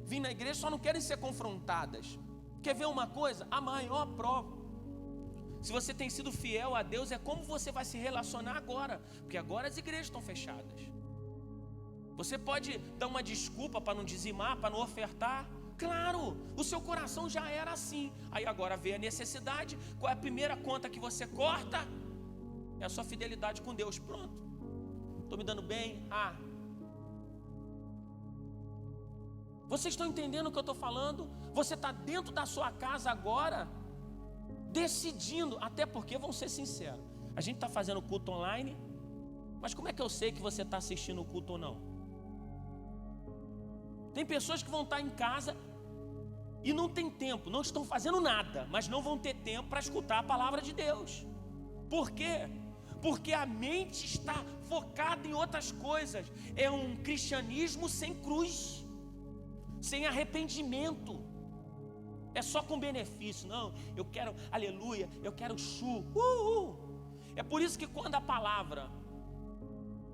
vir na igreja, só não querem ser confrontadas. Quer ver uma coisa? A maior prova, se você tem sido fiel a Deus, é como você vai se relacionar agora. Porque agora as igrejas estão fechadas. Você pode dar uma desculpa para não dizimar, para não ofertar. Claro, o seu coração já era assim. Aí agora vem a necessidade. Qual é a primeira conta que você corta? É a sua fidelidade com Deus. Pronto. Estou me dando bem? Vocês estão entendendo o que eu estou falando? Você está dentro da sua casa agora, decidindo. Até porque, vamos ser sinceros, a gente está fazendo culto online, mas como é que eu sei que você está assistindo o culto ou não? Tem pessoas que vão estar em casa e não tem tempo, não estão fazendo nada, mas não vão ter tempo para escutar a palavra de Deus. Por quê? Porque a mente está focada em outras coisas. É um cristianismo sem cruz, sem arrependimento. É só com benefício. Não, eu quero aleluia, eu quero É por isso que quando a palavra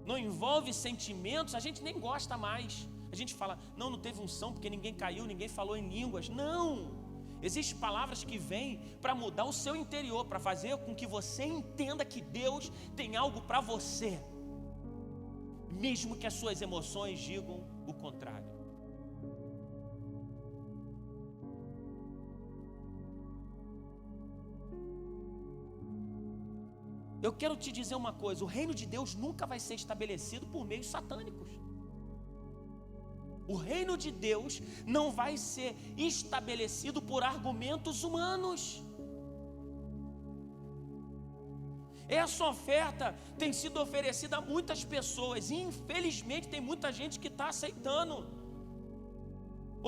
não envolve sentimentos, a gente nem gosta mais. A gente fala, não teve unção porque ninguém caiu, ninguém falou em línguas. Não, existem palavras que vêm para mudar o seu interior, para fazer com que você entenda que Deus tem algo para você, mesmo que as suas emoções digam o contrário. Eu quero te dizer uma coisa: o reino de Deus nunca vai ser estabelecido por meios satânicos. O reino de Deus não vai ser estabelecido por argumentos humanos. Essa oferta tem sido oferecida a muitas pessoas e infelizmente tem muita gente que está aceitando.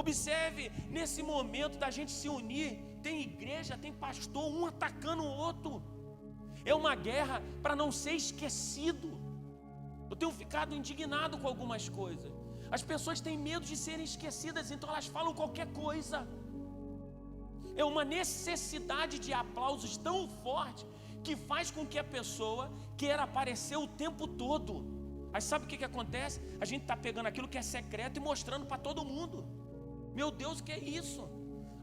Observe, nesse momento da gente se unir, tem igreja, tem pastor, um atacando o outro. É uma guerra para não ser esquecido. Eu tenho ficado indignado com algumas coisas. As pessoas têm medo de serem esquecidas, então elas falam qualquer coisa. É uma necessidade de aplausos tão forte que faz com que a pessoa queira aparecer o tempo todo. Aí sabe o que acontece? A gente está pegando aquilo que é secreto e mostrando para todo mundo. Meu Deus, o que é isso?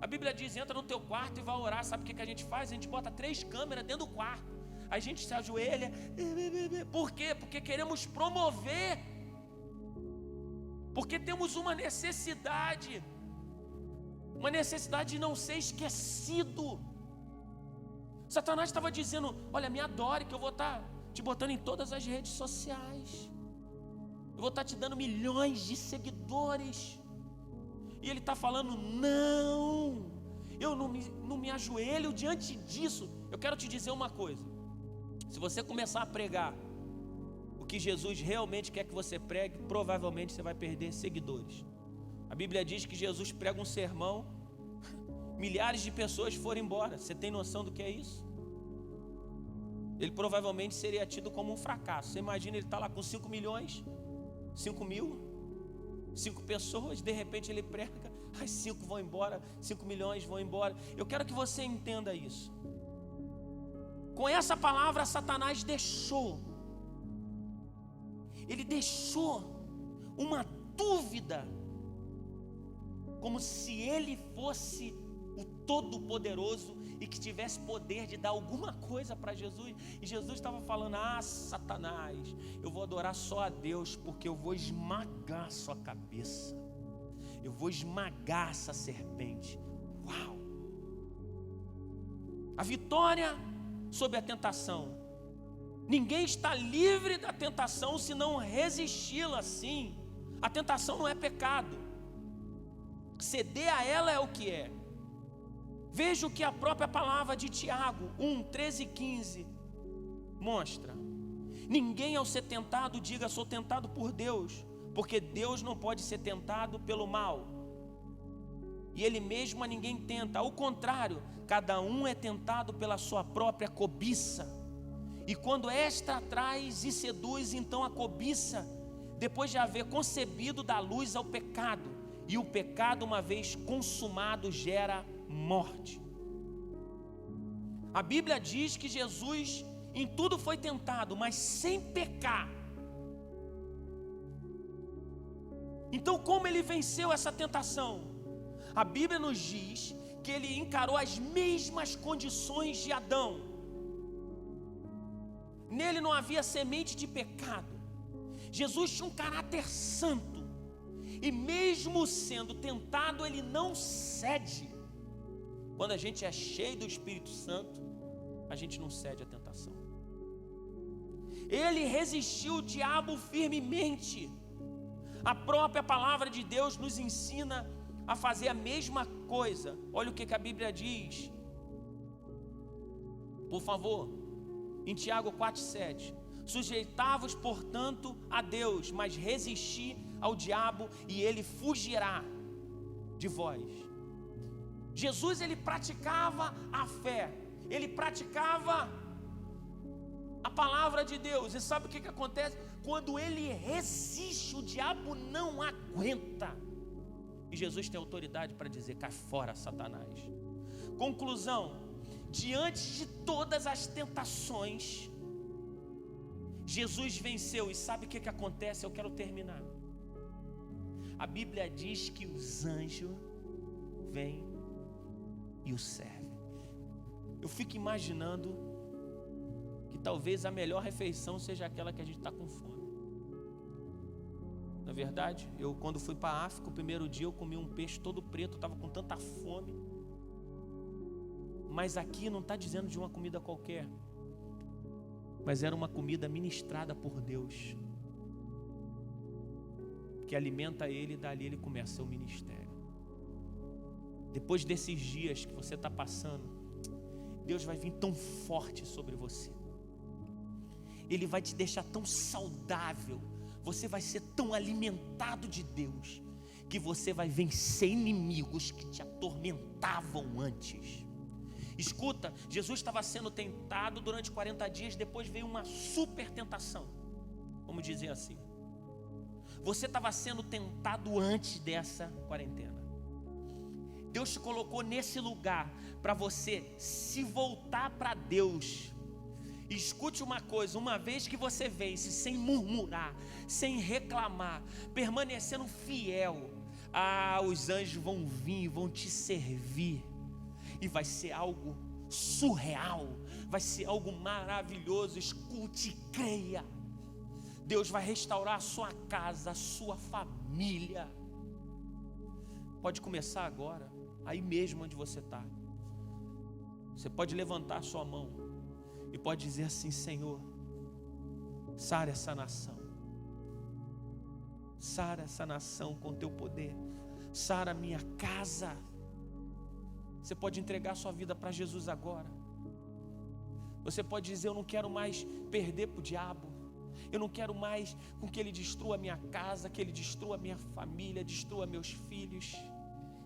A Bíblia diz, entra no teu quarto e vai orar. Sabe o que a gente faz? A gente bota 3 câmeras dentro do quarto. Aí a gente se ajoelha. Por quê? Porque queremos promover. Porque temos uma necessidade de não ser esquecido. Satanás estava dizendo, olha, me adore, que eu vou estar te botando em todas as redes sociais. Eu vou estar te dando milhões de seguidores. E ele está falando, não, eu não me ajoelho diante disso. Eu quero te dizer uma coisa: se você começar a pregar o que Jesus realmente quer que você pregue, provavelmente você vai perder seguidores. A Bíblia diz que Jesus prega um sermão, milhares de pessoas foram embora. Você tem noção do que é isso? ele provavelmente seria tido como um fracasso. Você imagina, ele está lá com 5 milhões, 5 mil, 5 pessoas, de repente ele prega, as 5 vão embora, 5 milhões vão embora. Eu quero que você entenda isso. Com essa palavra, Satanás ele deixou uma dúvida, como se ele fosse o Todo-Poderoso e que tivesse poder de dar alguma coisa para Jesus. E Jesus estava falando: ah, Satanás, eu vou adorar só a Deus, porque eu vou esmagar a sua cabeça, eu vou esmagar essa serpente. Uau! A vitória sobre a tentação. Ninguém está livre da tentação se não resisti-la. Sim, a tentação não é pecado, ceder a ela é o que é. Veja o que a própria palavra de Tiago 1, 13 e 15 mostra. Ninguém ao ser tentado diga: sou tentado por Deus, porque Deus não pode ser tentado pelo mal, e Ele mesmo a ninguém tenta. Ao contrário, cada um é tentado pela sua própria cobiça, e quando esta traz e seduz, então a cobiça, depois de haver concebido, dá luz ao pecado, e o pecado, uma vez consumado, gera morte. A Bíblia diz que Jesus em tudo foi tentado, mas sem pecar. Então, como ele venceu essa tentação? A Bíblia nos diz que ele encarou as mesmas condições de Adão. Nele não havia semente de pecado. Jesus tinha um caráter santo, e mesmo sendo tentado, ele não cede. Quando a gente é cheio do Espírito Santo, a gente não cede à tentação. Ele resistiu o diabo firmemente. A própria palavra de Deus nos ensina a fazer a mesma coisa. Olha o que a Bíblia diz, por favor, em Tiago 4,7: sujeitavos, portanto, a Deus, mas resisti ao diabo, e ele fugirá de vós. Jesus, ele praticava a fé, ele praticava a palavra de Deus. E sabe o que acontece? Quando ele resiste, o diabo não aguenta, e Jesus tem autoridade para dizer: cai fora, Satanás. Conclusão: diante de todas as tentações, Jesus venceu. E sabe o que acontece? Eu quero terminar. A Bíblia diz que os anjos vêm e o serve. Eu fico imaginando que talvez a melhor refeição seja aquela que a gente está com fome. Na verdade, eu quando fui para a África, o primeiro dia eu comi um peixe todo preto, eu estava com tanta fome. Mas aqui não está dizendo de uma comida qualquer, mas era uma comida ministrada por Deus, que alimenta ele, e dali ele começa seu ministério. Depois desses dias que você está passando, Deus vai vir tão forte sobre você, Ele vai te deixar tão saudável, você vai ser tão alimentado de Deus, que você vai vencer inimigos que te atormentavam antes. Escuta, Jesus estava sendo tentado durante 40 dias, depois veio uma super tentação, vamos dizer assim. Você estava sendo tentado antes dessa quarentena. Deus te colocou nesse lugar para você se voltar para Deus. Escute uma coisa: uma vez que você vence sem murmurar, sem reclamar, permanecendo fiel, os anjos vão vir e vão te servir, e vai ser algo surreal, vai ser algo maravilhoso. Escute e creia. Deus vai restaurar a sua casa, a sua família. Pode começar agora, aí mesmo onde você está. Você pode levantar a sua mão e pode dizer assim: Senhor, sara essa nação. Sara essa nação com teu poder. Sara a minha casa. Você pode entregar a sua vida para Jesus agora. Você pode dizer: eu não quero mais perder para o diabo. Eu não quero mais com que ele destrua a minha casa, que ele destrua a minha família, destrua meus filhos.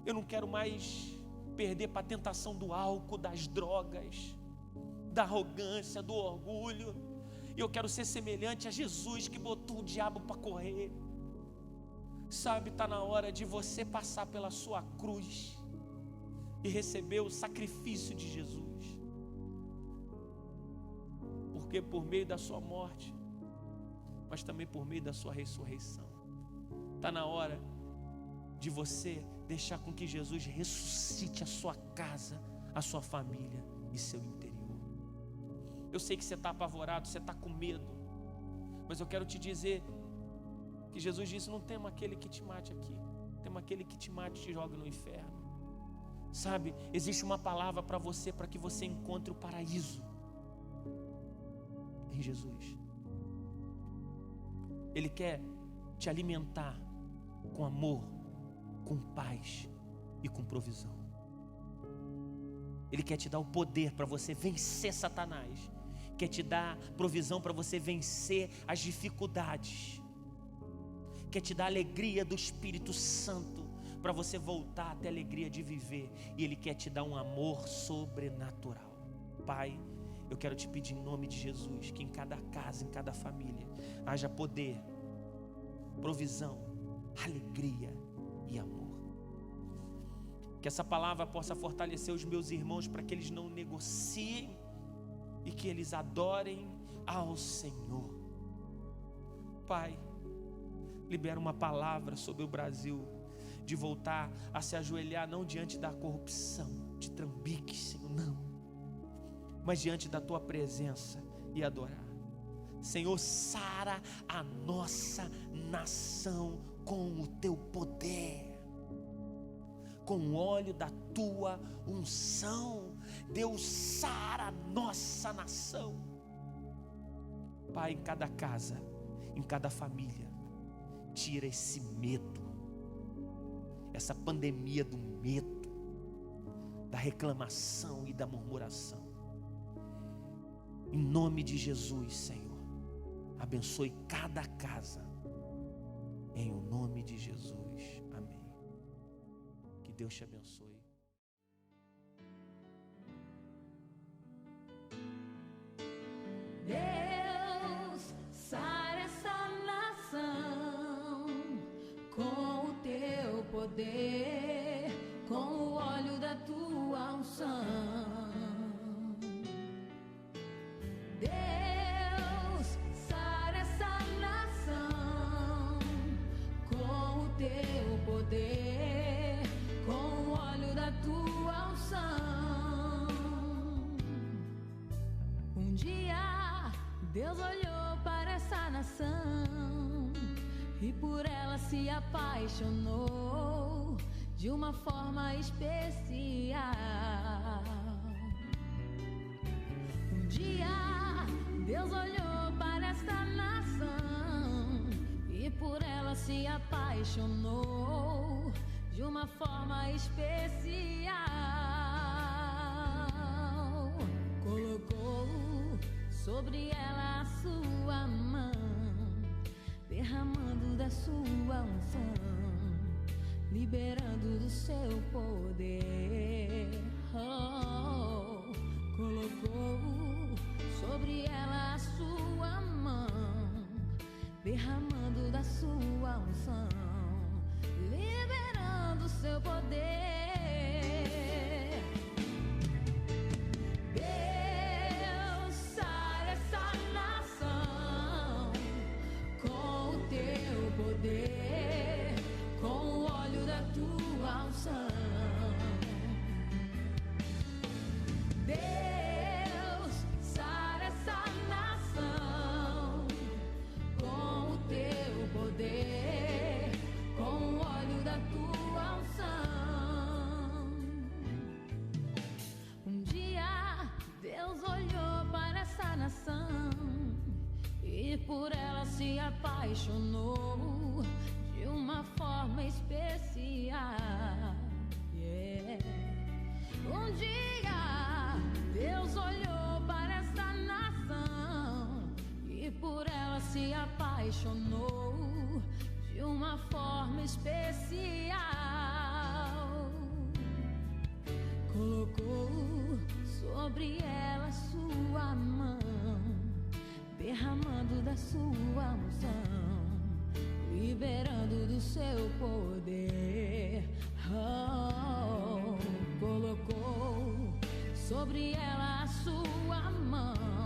Eu não quero mais perder para a tentação do álcool, das drogas. da arrogância, do orgulho. E eu quero ser semelhante a Jesus, que botou o diabo para correr. Sabe, está na hora de você passar pela sua cruz e receber o sacrifício de Jesus. Porque por meio da sua morte, mas também por meio da sua ressurreição, está na hora de você deixar com que Jesus ressuscite a sua casa, a sua família e seu interior. Eu sei que você está apavorado, você está com medo, mas eu quero te dizer que Jesus disse: não tema aquele que te mate aqui, tema aquele que te mate e te joga no inferno. Sabe, existe uma palavra para você, para que você encontre o paraíso em Jesus. Ele quer te alimentar com amor, com paz e com provisão. Ele quer te dar o poder para você vencer Satanás, quer te dar provisão para você vencer as dificuldades, quer te dar a alegria do Espírito Santo para você voltar a ter a alegria de viver, e Ele quer te dar um amor sobrenatural. Pai, eu quero te pedir em nome de Jesus, que em cada casa, em cada família, haja poder, provisão, alegria e amor. Que essa palavra possa fortalecer os meus irmãos, para que eles não negociem e que eles adorem ao Senhor. Pai, libera uma palavra sobre o Brasil, de voltar a se ajoelhar, não diante da corrupção, de trambiques, Senhor, não, mas diante da Tua presença e adorar. Senhor, sara a nossa nação com o Teu poder, com o óleo da Tua unção. Deus, sara a nossa nação. Pai, em cada casa, em cada família, tira esse medo, essa pandemia do medo, da reclamação e da murmuração. Em nome de Jesus, Senhor, abençoe cada casa, em o nome de Jesus, amém. Que Deus te abençoe. Deus, sara essa nação com o Teu poder, com o óleo da Tua unção. Deus, sara essa nação com o Teu poder, com o óleo da Tua unção. Um dia Deus olhou para essa nação e por ela se apaixonou de uma forma especial. Um dia Deus olhou para esta nação e por ela se apaixonou de uma forma especial. Colocou sobre ela a sua mão, derramando da sua unção, liberando do seu poder. Colocou sobre ela a sua mão, derramando da sua unção, liberando o seu poder. Deus, sara essa nação com o Teu poder, com o óleo da Tua unção. Deus, sara essa nação com o Teu poder, com o óleo da Tua unção. Um dia Deus olhou para essa nação e por ela se apaixonou de uma forma especial. Um dia Deus olhou para essa nação e por ela se apaixonou de uma forma especial. Colocou sobre ela sua mão, derramando da sua unção, liberando do seu poder. Oh, colocou sobre ela a sua mão,